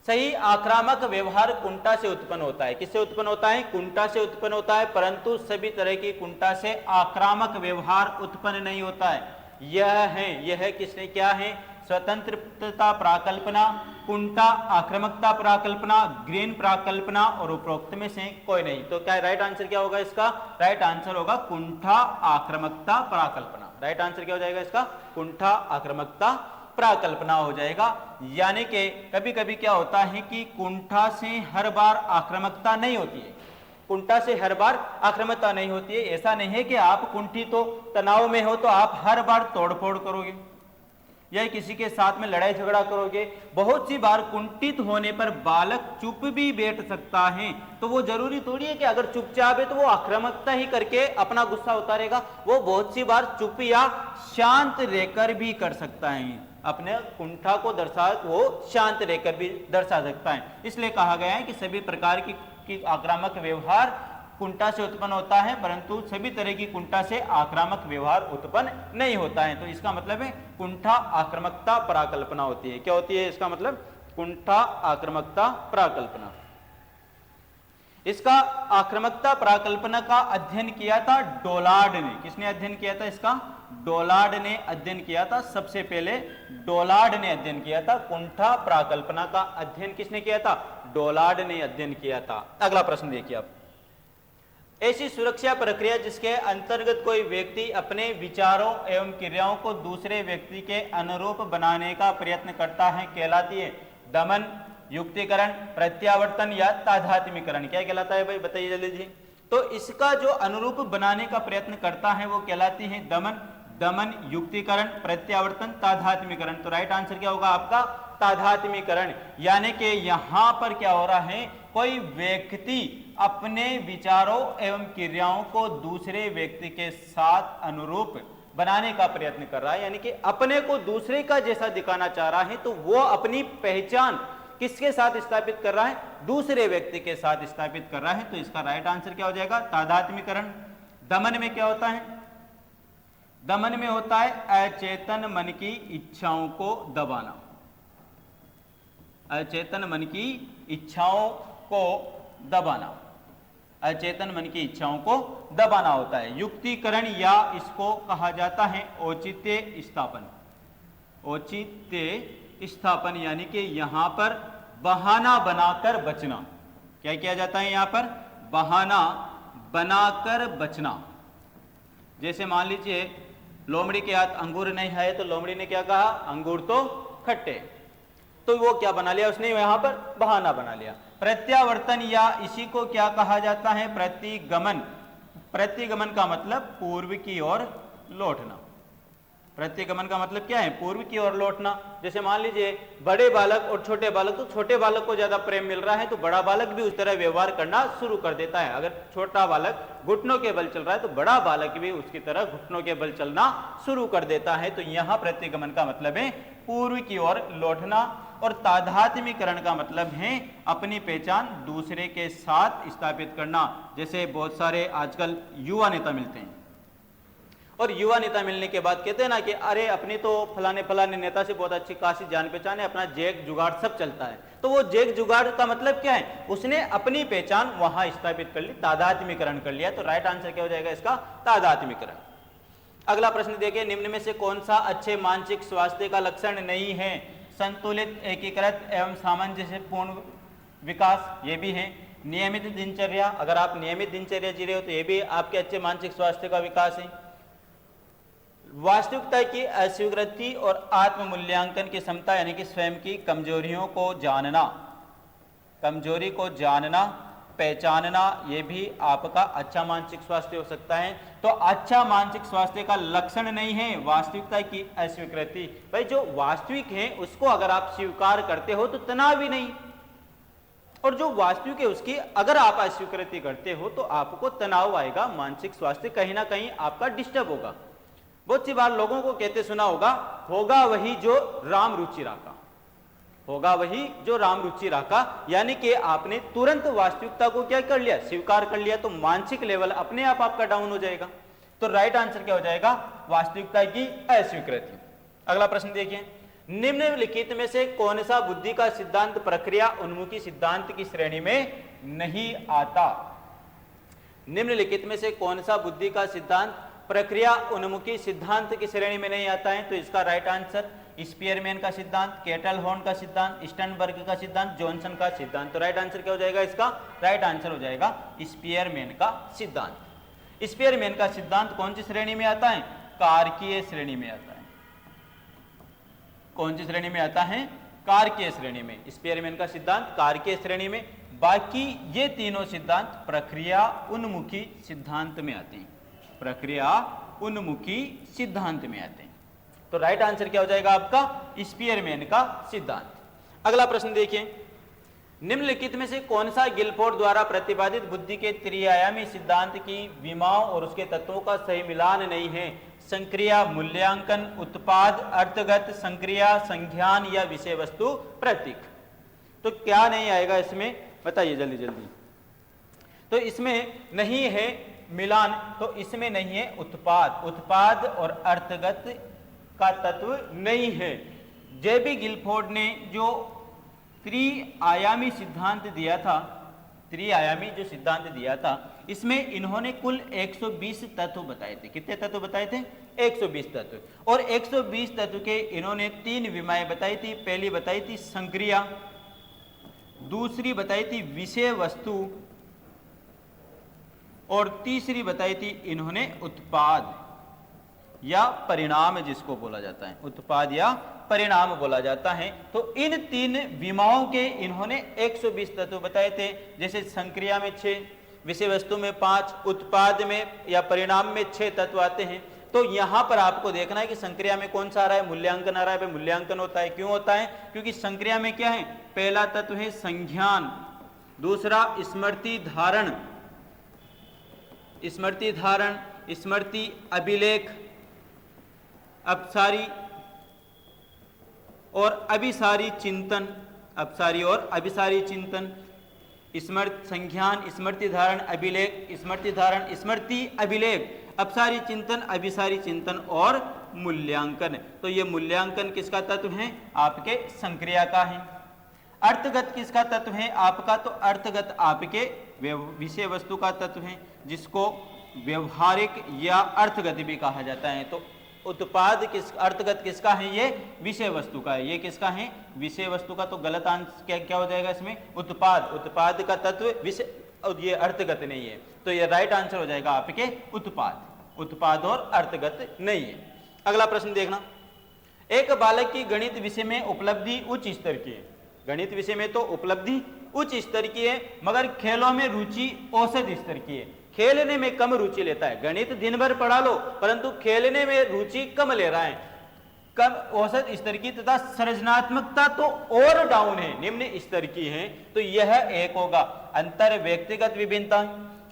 सही आक्रामक व्यवहार कुंठा से उत्पन्न होता है। किससे उत्पन्न होता है? कुंठा से उत्पन्न होता है, परंतु सभी तरह की कुंठा से आक्रामक व्यवहार उत्पन्न नहीं होता है। यह किसने क्या है? स्वतंत्रता प्राकल्पना, कुंठा आक्रामकता प्राकल्पना, ग्रीन प्राकल्पना और उपरोक्त में से कोई नहीं। तो क्या राइट आंसर क्या होगा इसका? राइट आंसर होगा कुंठा आक्रामकता प्राकल्पना। राइट आंसर क्या हो जाएगा इसका? कुंठा आक्रामकता प्राकल्पना हो जाएगा। यानी कि कभी कभी क्या होता है कि कुंठा से हर बार आक्रामकता नहीं होती है, कुंठा से हर बार आक्रामकता नहीं होती है। ऐसा नहीं है कि आप कुंठी तो तनाव में हो तो आप हर बार तोड़फोड़ करोगे या किसी के साथ में लड़ाई झगड़ा करोगे। बहुत सी बार कुंठित होने पर बालक चुप भी बैठ सकता है, तो वो जरूरी थोड़ी है कि अगर चुपचाप है तो वो आक्रामकता ही करके अपना गुस्सा उतारेगा। वो बहुत सी बार चुप या शांत रहकर भी कर सकता है, अपने कुंठा को वो शांत रहकर भी दर्शा सकता है। इसलिए कहा गया है कि सभी प्रकार की आक्रामक व्यवहार कुंठा से उत्पन्न होता है, परंतु सभी तरह की कुंठा से आक्रामक व्यवहार उत्पन्न नहीं होता है। तो इसका मतलब है कुंठा आक्रामकता प्राकल्पना होती है। क्या होती है इसका मतलब? कुंठा आक्रामकता प्राकल्पना। इसका आक्रामकता प्राकल्पना का अध्ययन किया था डोलार्ड ने। किसने अध्ययन किया था इसका? डोलार्ड ने अध्ययन किया था। सबसे पहले डोलार्ड ने अध्ययन किया था। कुंठा प्राकल्पना का अध्ययन किसने किया था? डोलार्ड ने अध्ययन किया था। अगला प्रश्न देखिए आप। ऐसी सुरक्षा प्रक्रिया जिसके अंतर्गत कोई व्यक्ति अपने विचारों एवं क्रियाओं को दूसरे व्यक्ति के अनुरूप बनाने का प्रयत्न करता है कहलाती है दमन, युक्तिकरण, प्रत्यावर्तन या तादात्म्यकरण। क्या कहलाता है भाई? बताइए जल्दी जी। तो इसका जो अनुरूप बनाने का प्रयत्न करता है वो कहलाती है दमन, युक्तिकरण, प्रत्यावर्तन, तादात्म्यकरण। तो राइट आंसर क्या होगा आपका? तादात्म्यकरण। यानी कि यहां पर क्या हो रहा है? कोई व्यक्ति अपने विचारों एवं क्रियाओं को दूसरे व्यक्ति के साथ अनुरूप बनाने का प्रयत्न कर रहा है, यानी कि अपने को दूसरे का जैसा दिखाना चाह रहा है। तो वो अपनी पहचान किसके साथ स्थापित कर रहा है? दूसरे व्यक्ति के साथ स्थापित कर रहा है। तो इसका राइट आंसर क्या हो जाएगा? तादात्म्यकरण। दमन में क्या होता है? दमन में होता है अचेतन मन की इच्छाओं को दबाना। अचेतन मन की इच्छाओं को दबाना, अचेतन मन की इच्छाओं को दबाना होता है। युक्तिकरण या इसको कहा जाता है औचित्य स्थापन। औचित्य स्थापन यानी कि यहां पर बहाना बनाकर बचना। क्या किया जाता है यहां पर? बहाना बनाकर बचना। जैसे मान लीजिए लोमड़ी के हाथ अंगूर नहीं है तो लोमड़ी ने क्या कहा? अंगूर तो खट्टे। तो वो क्या बना लिया उसने? यहां पर बहाना बना लिया। प्रत्यावर्तन या इसी को क्या कहा जाता है? प्रतिगमन। प्रतिगमन का मतलब पूर्व की ओर लौटना। प्रतिगमन का मतलब क्या है? पूर्व की ओर लौटना। जैसे मान लीजिए बड़े बालक और छोटे बालक, तो छोटे बालक को ज्यादा प्रेम मिल रहा है तो बड़ा बालक भी उस तरह व्यवहार करना शुरू कर देता है। अगर छोटा बालक घुटनों के बल चल रहा है तो बड़ा बालक भी उसकी तरह घुटनों के बल चलना शुरू कर देता है। तो यहां प्रतिगमन का मतलब है पूर्व की ओर लौटना। और तादात्म्यकरण का मतलब है अपनी पहचान दूसरे के साथ स्थापित करना। जैसे बहुत सारे आजकल युवा नेता मिलते हैं और युवा नेता मिलने के बाद कहते हैं ना कि अरे अपनी तो फलाने फलाने नेता से बहुत अच्छी खासी जान पहचान है, अपना जेक जुगाड़ सब चलता है। तो वो जेक जुगाड़ का मतलब क्या है? उसने अपनी पहचान वहां स्थापित कर ली, तादात्म्यकरण कर लिया। तो राइट आंसर क्या हो जाएगा इसका? तादात्म्यकरण। अगला प्रश्न देखिए, निम्न में से कौन सा अच्छे मानसिक स्वास्थ्य का लक्षण नहीं है? संतुलित, एकीकृत एवं सामंजस्यपूर्ण विकास, ये भी है। नियमित दिनचर्या, अगर आप नियमित दिनचर्या जी रहे हो तो ये भी आपके अच्छे मानसिक स्वास्थ्य का विकास है। वास्तविकता की अस्वीकृति और आत्म मूल्यांकन की क्षमता, यानी कि स्वयं की कमजोरियों को जानना, कमजोरी को जानना, पहचानना, यह भी आपका अच्छा मानसिक स्वास्थ्य हो सकता है। तो अच्छा मानसिक स्वास्थ्य का लक्षण नहीं है वास्तविकता की अस्वीकृति। भाई जो वास्तविक है उसको अगर आप स्वीकार करते हो तो तनाव ही नहीं, और जो वास्तविक है उसकी अगर आप अस्वीकृति करते हो तो आपको तनाव आएगा, मानसिक स्वास्थ्य कहीं ना कहीं आपका डिस्टर्ब होगा। बहुत सी बार लोगों को कहते सुना होगा वही जो राम रुचि राका, होगा वही जो राम रुचि राका, यानी कि आपने तुरंत वास्तविकता को क्या कर लिया? स्वीकार कर लिया। तो मानसिक लेवल अपने आप आपका डाउन हो जाएगा। तो राइट आंसर क्या हो जाएगा? वास्तविकता की अस्वीकृति। अगला प्रश्न देखिए, निम्नलिखित में से कौन सा बुद्धि का सिद्धांत प्रक्रिया उन्मुखी सिद्धांत की श्रेणी में नहीं आता? निम्नलिखित में से कौन सा बुद्धि का सिद्धांत प्रक्रिया उन्मुखी सिद्धांत की श्रेणी में नहीं आता है? तो इसका राइट आंसर स्पीयरमैन का सिद्धांत, केटलहॉर्न का सिद्धांत, स्टर्नबर्ग का सिद्धांत, जॉनसन का सिद्धांत। तो राइट आंसर क्या हो जाएगा इसका? राइट आंसर हो जाएगा स्पीयरमैन का सिद्धांत। स्पीयरमैन का सिद्धांत कौन सी श्रेणी में आता है? कारकीय श्रेणी में आता है। कौन सी श्रेणी में आता है? कारकीय श्रेणी में। स्पीयरमैन का सिद्धांत कारकीय श्रेणी में, बाकी ये तीनों सिद्धांत प्रक्रिया उन्मुखी सिद्धांत में आते हैं, प्रक्रिया उन्मुखी सिद्धांत में आते हैं। तो राइट आंसर क्या हो जाएगा आपका? स्पीयरमैन का सिद्धांत। अगला प्रश्न देखिए, निम्नलिखित में से कौन सा गिलफोर्ड द्वारा प्रतिपादित बुद्धि के त्रिआयामी सिद्धांत की विमाओं और उसके तत्वों का सही मिलान नहीं है? संक्रिया, मूल्यांकन, उत्पाद, अर्थगत, संक्रिया, संज्ञान या विषय वस्तु प्रतीक। तो क्या नहीं आएगा इसमें? बताइए जल्दी जल्दी। तो इसमें नहीं है मिलान, तो इसमें नहीं है उत्पाद। उत्पाद और अर्थगत का तत्व नहीं है। जेबी गिलफोर्ड ने जो त्रिआयामी सिद्धांत दिया था, त्रिआयामी जो सिद्धांत दिया था, इसमें इन्होंने कुल 120 तत्व बताए थे। कितने तत्व बताए थे? 120 तत्व। और 120 तत्व के इन्होंने 3 विमाएं बताई थी। पहली बताई थी संक्रिया, दूसरी बताई थी विषय वस्तु, और तीसरी बताई थी इन्होंने उत्पाद या परिणाम, जिसको बोला जाता है उत्पाद या परिणाम बोला जाता है। तो इन 3 विमाओं के इन्होंने 120 तत्व बताए थे। जैसे संक्रिया में 6, विषय वस्तु में 5, उत्पाद में या परिणाम में 6 तत्व आते हैं। तो यहां पर आपको देखना है कि संक्रिया में कौन सा आ रहा है? मूल्यांकन आ रहा है। मूल्यांकन होता है, क्यों होता है? क्योंकि संक्रिया में क्या है? पहला तत्व है संज्ञान, दूसरा स्मृति धारण, स्मृति धारण, स्मृति अभिलेख, अपसारी और अभिसारी चिंतन, अपसारी और अभिसारी चिंतन, स्मृति संज्ञान, स्मृति धारण, अभिलेख, स्मृति धारण, स्मृति अभिलेख, अपसारी चिंतन, अभिसारी चिंतन और मूल्यांकन। तो ये मूल्यांकन किसका तत्व है? आपके संक्रिया का है। अर्थगत किसका तत्व है आपका? तो अर्थगत आपके विषय वस्तु का तत्व है, जिसको व्यवहारिक या अर्थगत भी कहा जाता है। तो उत्पाद अर्थगत किसका है? ये विषय वस्तु का है। ये किसका है? विषय वस्तु का। तो गलत आंसर क्या हो जाएगा इसमें? उत्पाद। उत्पाद का तत्व विषय, और ये अर्थगत नहीं है। तो ये राइट आंसर हो जाएगा आपके उत्पाद। उत्पाद और अर्थगत नहीं है। अगला प्रश्न देखना, एक बालक की गणित विषय में उपलब्धि उच्च स्तर की है। गणित विषय में तो उपलब्धि उच्च स्तर की है, मगर खेलों में रुचि औसत स्तर की है। खेलने में कम रुचि लेता है। गणित दिन भर पढ़ा लो, परंतु खेलने में रुचि कम ले रहा है, कम औसत स्तर की, तथा सृजनात्मकता तो और डाउन है, निम्न स्तर की है। तो यह एक होगा। अंतर व्यक्तिगत विभिन्नता,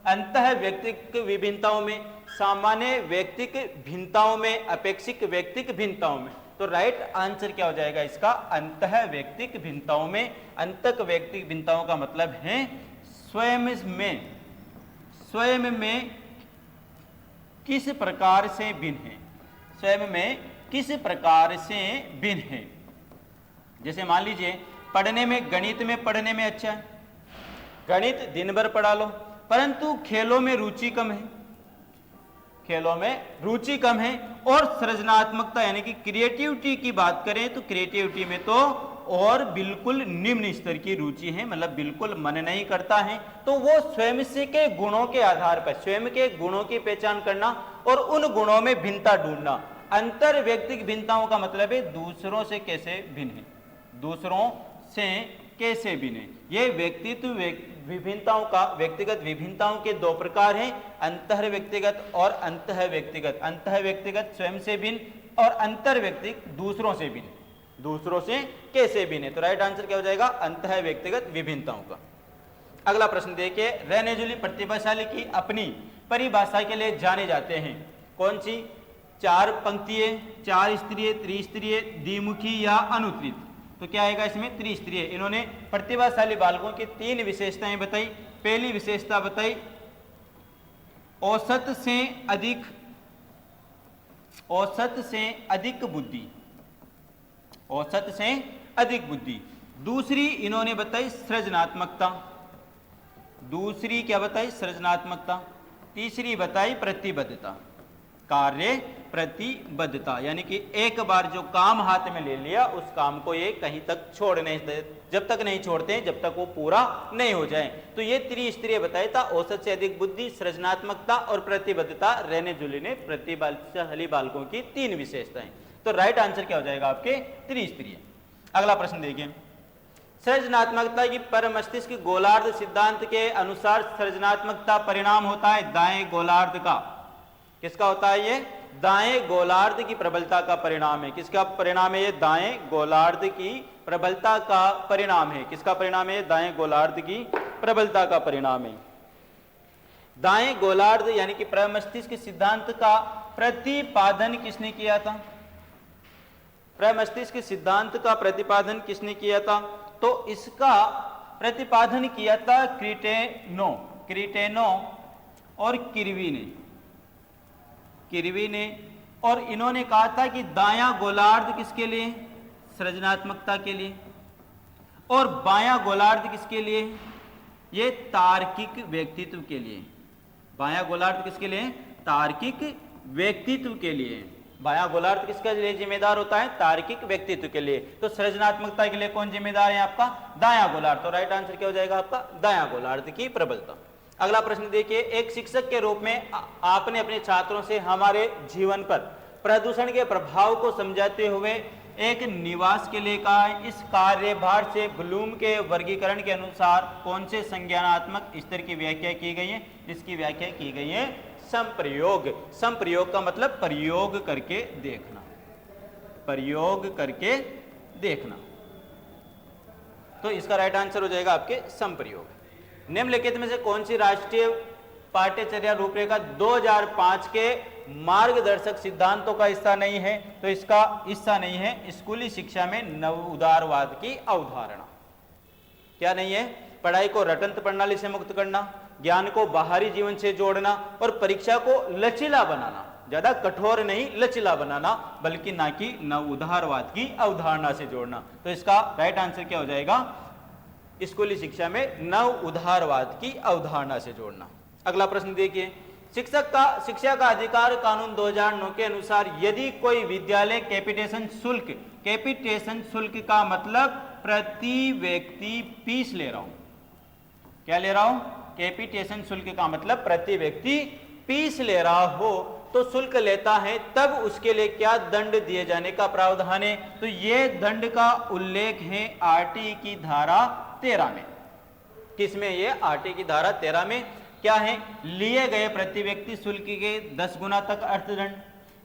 अंतः व्यक्तिक विभिन्नताओं में, सामान्य व्यक्तिक भिन्नताओं में, अपेक्षिक व्यक्तिक भिन्नताओं में। तो राइट आंसर क्या हो जाएगा इसका? अंतः व्यक्तिक भिन्नताओं में। अंतक व्यक्तिक भिन्नताओं का मतलब है स्वयं में किस प्रकार से भिन्न है, स्वयं में किस प्रकार से भिन्न है। जैसे मान लीजिए पढ़ने में, गणित में पढ़ने में अच्छा है, गणित दिन भर पढ़ा लो, परंतु खेलों में रुचि कम है, खेलों में रुचि कम है। और सृजनात्मकता यानी कि क्रिएटिविटी की बात करें तो क्रिएटिविटी में तो और बिल्कुल निम्न स्तर की रुचि है, मतलब बिल्कुल मन नहीं करता है। तो वो स्वयं से के गुणों के आधार पर, स्वयं के गुणों की पहचान करना और उन गुणों में भिन्नता ढूंढना। अंतर व्यक्तिक भिन्नताओं का मतलब है दूसरों से कैसे भिन्न है, दूसरों से कैसे भिन्न है। ये व्यक्तित्व विभिन्नताओं का, व्यक्तिगत विभिन्नताओं के 2 प्रकार हैं, अंतः व्यक्तिगत और अंतः व्यक्तिगत। अंतः व्यक्तिगत स्वयं से भिन्न और अंतर व्यक्तिगत दूसरों से भिन्न, दूसरों से कैसे भिन्न है। तो राइट आंसर क्या हो जाएगा? अंतः व्यक्तिगत विभिन्नताओं का। अगला प्रश्न देखिए, रेनेजुली प्रतिभाशाली की अपनी परिभाषा के लिए जाने जाते हैं। कौन सी? 4 पंक्तिय, 4 स्तरीय, त्रिस्तरीय, द्विमुखी या अनुत्तरित। तो क्या आएगा इसमें? त्रिस्तरीय। इन्होंने प्रतिभाशाली बालकों की 3 विशेषताएं बताई। पहली विशेषता बताई औसत से अधिक बुद्धि। औसत से अधिक बुद्धि। दूसरी इन्होंने बताई सृजनात्मकता, दूसरी क्या बताई? सृजनात्मकता। तीसरी बताई प्रतिबद्धता, कार्य प्रतिबद्धता, यानी कि एक बार जो काम हाथ में ले लिया उस काम को ये कहीं तक छोड़ नहीं, जब तक नहीं छोड़ते हैं जब तक वो पूरा नहीं हो जाए। तो ये त्रिस्तरीय बताया था, औसत से अधिक बुद्धि, सृजनात्मकता और प्रतिबद्धता रहने जुलने प्रतिभाशाली बालकों की 3 विशेषताएं। तो राइट आंसर क्या हो जाएगा आपके? त्रिस्तरीय। अगला प्रश्न देखिए, सृजनात्मकता की पर मस्तिष्क गोलार्ध सिद्धांत के अनुसार सृजनात्मकता परिणाम होता है दाएं गोलार्ध का। किसका होता है ये? दाएं गोलार्ध की प्रबलता का परिणाम है। किसका परिणाम है ये? दाएं गोलार्ध की प्रबलता का परिणाम है। किसका परिणाम है? दाएं गोलार्ध की प्रबलता का परिणाम है। दाएं गोलार्ध यानी कि प्रमस्तिष्क सिद्धांत का प्रतिपादन किसने किया था? प्रमस्तिष्क सिद्धांत का प्रतिपादन किसने किया था? तो इसका प्रतिपादन किया था क्रिटेनो और किर्वी ने। और इन्होंने कहा था कि दायां गोलार्ध किसके लिए? सृजनात्मकता के लिए। और बायां गोलार्ध किसके लिए? ये तार्किक व्यक्तित्व के लिए। बायां गोलार्ध किसके लिए? तार्किक व्यक्तित्व के लिए। बायां गोलार्ध किसके लिए जिम्मेदार होता है? तार्किक व्यक्तित्व के लिए। तो सृजनात्मकता के लिए कौन जिम्मेदार है आपका? दायां गोलार्ध। तो राइट आंसर क्या हो जाएगा आपका? दायां गोलार्ध की प्रबलता। अगला प्रश्न देखिए, एक शिक्षक के रूप में आपने अपने छात्रों से हमारे जीवन पर प्रदूषण के प्रभाव को समझाते हुए एक निवास के लिए कहा है। इस कार्यभार से ब्लूम के वर्गीकरण के अनुसार कौन से संज्ञानात्मक स्तर की व्याख्या की गई है? इसकी व्याख्या की गई है संप्रयोग। संप्रयोग का मतलब प्रयोग करके देखना, प्रयोग करके देखना। तो इसका राइट आंसर हो जाएगा आपके संप्रयोग। निम्नलिखित में से कौन सी राष्ट्रीय पाठ्यचर्या रूपरेखा 2005 के मार्गदर्शक सिद्धांतों का हिस्सा नहीं है? तो इसका हिस्सा नहीं है स्कूली शिक्षा में नव उदारवाद की अवधारणा। क्या नहीं है? पढ़ाई को रटंत प्रणाली से मुक्त करना, ज्ञान को बाहरी जीवन से जोड़ना और परीक्षा को लचीला बनाना। ज्यादा कठोर नहीं, लचीला बनाना, बल्कि ना कि नव उदारवाद की अवधारणा से जोड़ना। तो इसका राइट आंसर क्या हो जाएगा? स्कूली शिक्षा में नव उदारवाद की अवधारणा से जोड़ना। अगला प्रश्न देखिए, शिक्षा का अधिकार कानून 2009 के अनुसार यदि कोई विद्यालय कैपिटेशन शुल्क का मतलब प्रति व्यक्ति फीस ले रहा हूं। क्या ले रहा हूं? कैपिटेशन शुल्क का मतलब प्रति व्यक्ति फीस ले रहा हो तो शुल्क लेता है, तब उसके लिए क्या दंड दिए जाने का प्रावधान है? तो ये दंड का उल्लेख है आरटी की धारा 13 में। किसमें? ये आरटी की धारा 13 में। क्या है? लिए गए प्रति व्यक्ति शुल्क के 10 गुना तक अर्थदंड,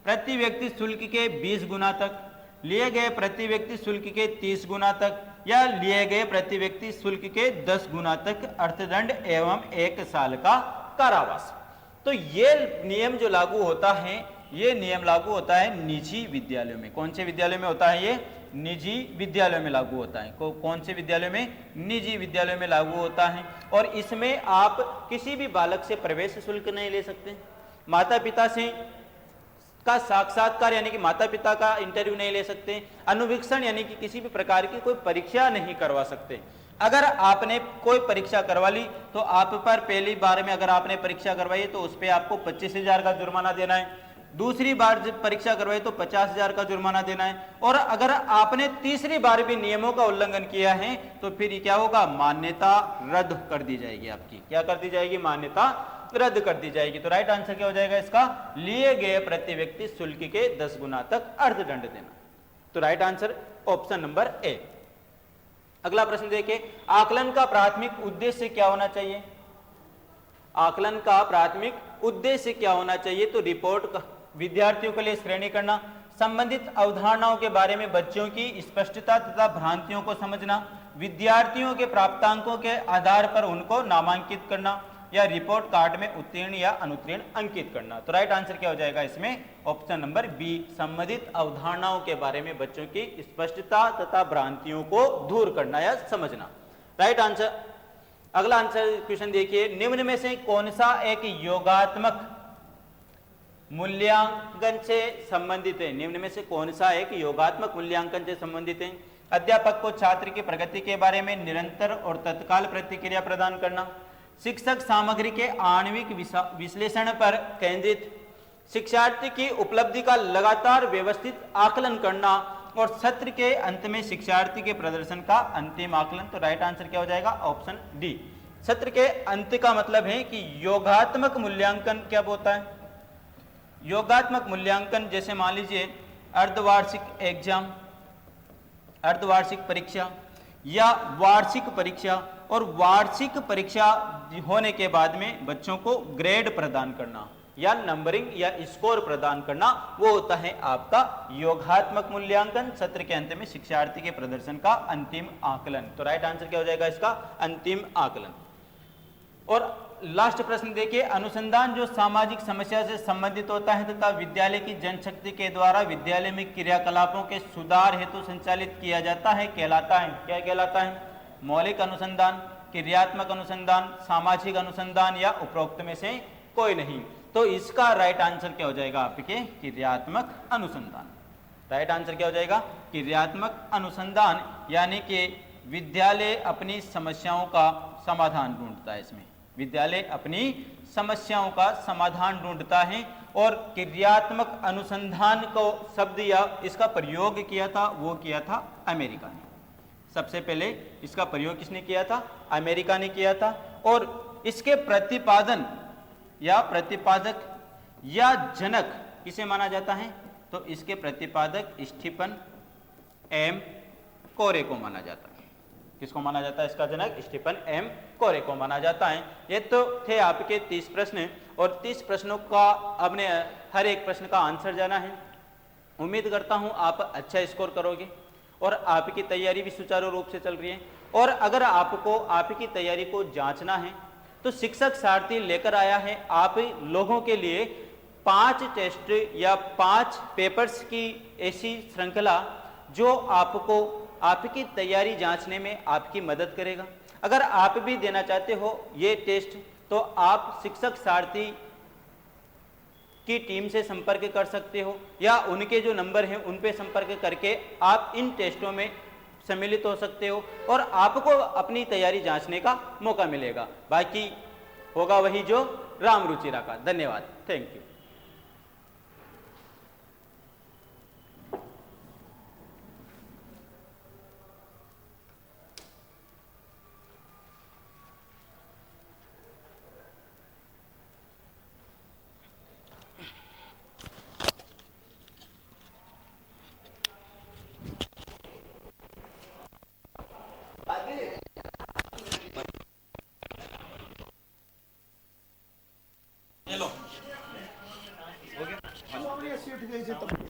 प्रति व्यक्ति शुल्क के 20 गुना तक, लिए गए प्रति व्यक्ति शुल्क के 30 गुना तक, या लिए गए प्रति व्यक्ति शुल्क के 10 गुना तक अर्थदंड एवं 1 साल का कारावास। तो ये नियम जो लागू होता है, ये नियम लागू होता है निजी विद्यालयों में। कौन से विद्यालय में होता है? ये निजी विद्यालयों में लागू होता है। कौन से विद्यालय में? निजी विद्यालयों में लागू होता है। और इसमें आप किसी भी बालक से प्रवेश शुल्क नहीं ले सकते, माता पिता से का साक्षात्कार यानी कि माता पिता का इंटरव्यू नहीं ले सकते, अनुवीक्षण यानी कि किसी भी प्रकार की कोई परीक्षा नहीं करवा सकते। अगर आपने कोई परीक्षा करवा ली तो आप पर पहली बार में अगर आपने परीक्षा करवाई तो उस पर आपको 25,000 का जुर्माना देना है, दूसरी बार जब परीक्षा करवाई तो 50,000 का जुर्माना देना है, और अगर आपने तीसरी बार भी नियमों का उल्लंघन किया है तो फिर क्या होगा? मान्यता रद्द कर दी जाएगी आपकी। क्या कर दी जाएगी? मान्यता रद्द कर दी जाएगी। तो राइट आंसर क्या हो जाएगा इसका? लिए गए प्रति व्यक्ति शुल्क के 10 गुना तक अर्थदंड देना। तो right answer option number A. अगला प्रश्न देखिए, आकलन का प्राथमिक उद्देश्य क्या होना चाहिए? आकलन का प्राथमिक उद्देश्य क्या होना चाहिए? तो रिपोर्ट का विद्यार्थियों के लिए श्रेणी करना, संबंधित अवधारणाओं के बारे में बच्चों की स्पष्टता तथा भ्रांतियों को समझना, विद्यार्थियों के प्राप्तांकों के आधार पर उनको नामांकित करना, या रिपोर्ट कार्ड में उत्तीर्ण या अनुत्तीर्ण अंकित करना। तो राइट आंसर क्या हो जाएगा इसमें? ऑप्शन नंबर बी, संबंधित अवधारणाओं के बारे में बच्चों की स्पष्टता तथा भ्रांतियों को दूर करना या समझना। Right answer. अगला आंसर क्वेश्चन देखिए, निम्न में से कौन सा एक योगात्मक मूल्यांकन से संबंधित है। निम्न में से कौन सा एक योगात्मक मूल्यांकन से संबंधित है? अध्यापक को छात्र की प्रगति के बारे में निरंतर और तत्काल प्रतिक्रिया प्रदान करना, शिक्षक सामग्री के आणविक विश्लेषण पर केंद्रित, शिक्षार्थी की उपलब्धि का लगातार व्यवस्थित आकलन करना और सत्र के अंत में शिक्षार्थी के प्रदर्शन का अंतिम आकलन। तो राइट आंसर क्या हो जाएगा? Option D. सत्र के अंत का मतलब है कि योगात्मक मूल्यांकन क्या होता है? योगात्मक मूल्यांकन जैसे मान लीजिए अर्धवार्षिक एग्जाम, अर्धवार्षिक परीक्षा या वार्षिक परीक्षा, और वार्षिक परीक्षा होने के बाद में बच्चों को ग्रेड प्रदान करना या नंबरिंग या स्कोर प्रदान करना, वो होता है आपका योगात्मक मूल्यांकन। सत्र के अंत में शिक्षार्थी के प्रदर्शन का अंतिम आकलन। तो राइट आंसर क्या हो जाएगा इसका? अंतिम आकलन। और लास्ट प्रश्न देखिए, अनुसंधान जो सामाजिक समस्या से संबंधित होता है तथा विद्यालय की जनशक्ति के द्वारा विद्यालय में क्रियाकलापों के सुधार हेतु संचालित किया जाता है कहलाता है, क्या कहलाता है? मौलिक अनुसंधान, क्रियात्मक अनुसंधान, सामाजिक अनुसंधान या उपरोक्त में से कोई नहीं। तो इसका राइट आंसर क्या हो जाएगा आपके? क्रियात्मक अनुसंधान। राइट आंसर क्या हो जाएगा? क्रियात्मक अनुसंधान, यानी कि विद्यालय अपनी समस्याओं का समाधान ढूंढता है। इसमें विद्यालय अपनी समस्याओं का समाधान ढूंढता है। और क्रियात्मक अनुसंधान को शब्द या इसका प्रयोग किया था, वो किया था अमेरिका ने। सबसे पहले इसका प्रयोग किसने किया था? अमेरिका ने किया था। और इसके प्रतिपादन या प्रतिपादक या जनक किसे माना जाता है? तो इसके प्रतिपादक स्टीफन एम कोरे को माना जाता है। किसको माना जाता है? इसका जनक स्टीफन एम कोरे को माना जाता है। ये तो थे आपके 30 प्रश्न, और 30 प्रश्नों का आपने हर एक प्रश्न का आंसर जाना है। उम्मीद करता हूं आप अच्छा स्कोर करोगे और आपकी तैयारी भी सुचारू रूप से चल रही है। और अगर आपको आपकी तैयारी को जांचना है तो शिक्षक सारथी लेकर आया है आप लोगों के लिए 5 टेस्ट या 5 पेपर्स की ऐसी श्रृंखला जो आपको आपकी तैयारी जांचने में आपकी मदद करेगा। अगर आप भी देना चाहते हो ये टेस्ट तो आप शिक्षक सारथी की टीम से संपर्क कर सकते हो या उनके जो नंबर हैं उन पे संपर्क करके आप इन टेस्टों में सम्मिलित हो सकते हो और आपको अपनी तैयारी जांचने का मौका मिलेगा। बाकी होगा वही जो राम रुचि रखा। धन्यवाद। Thank you. चलो हो गया।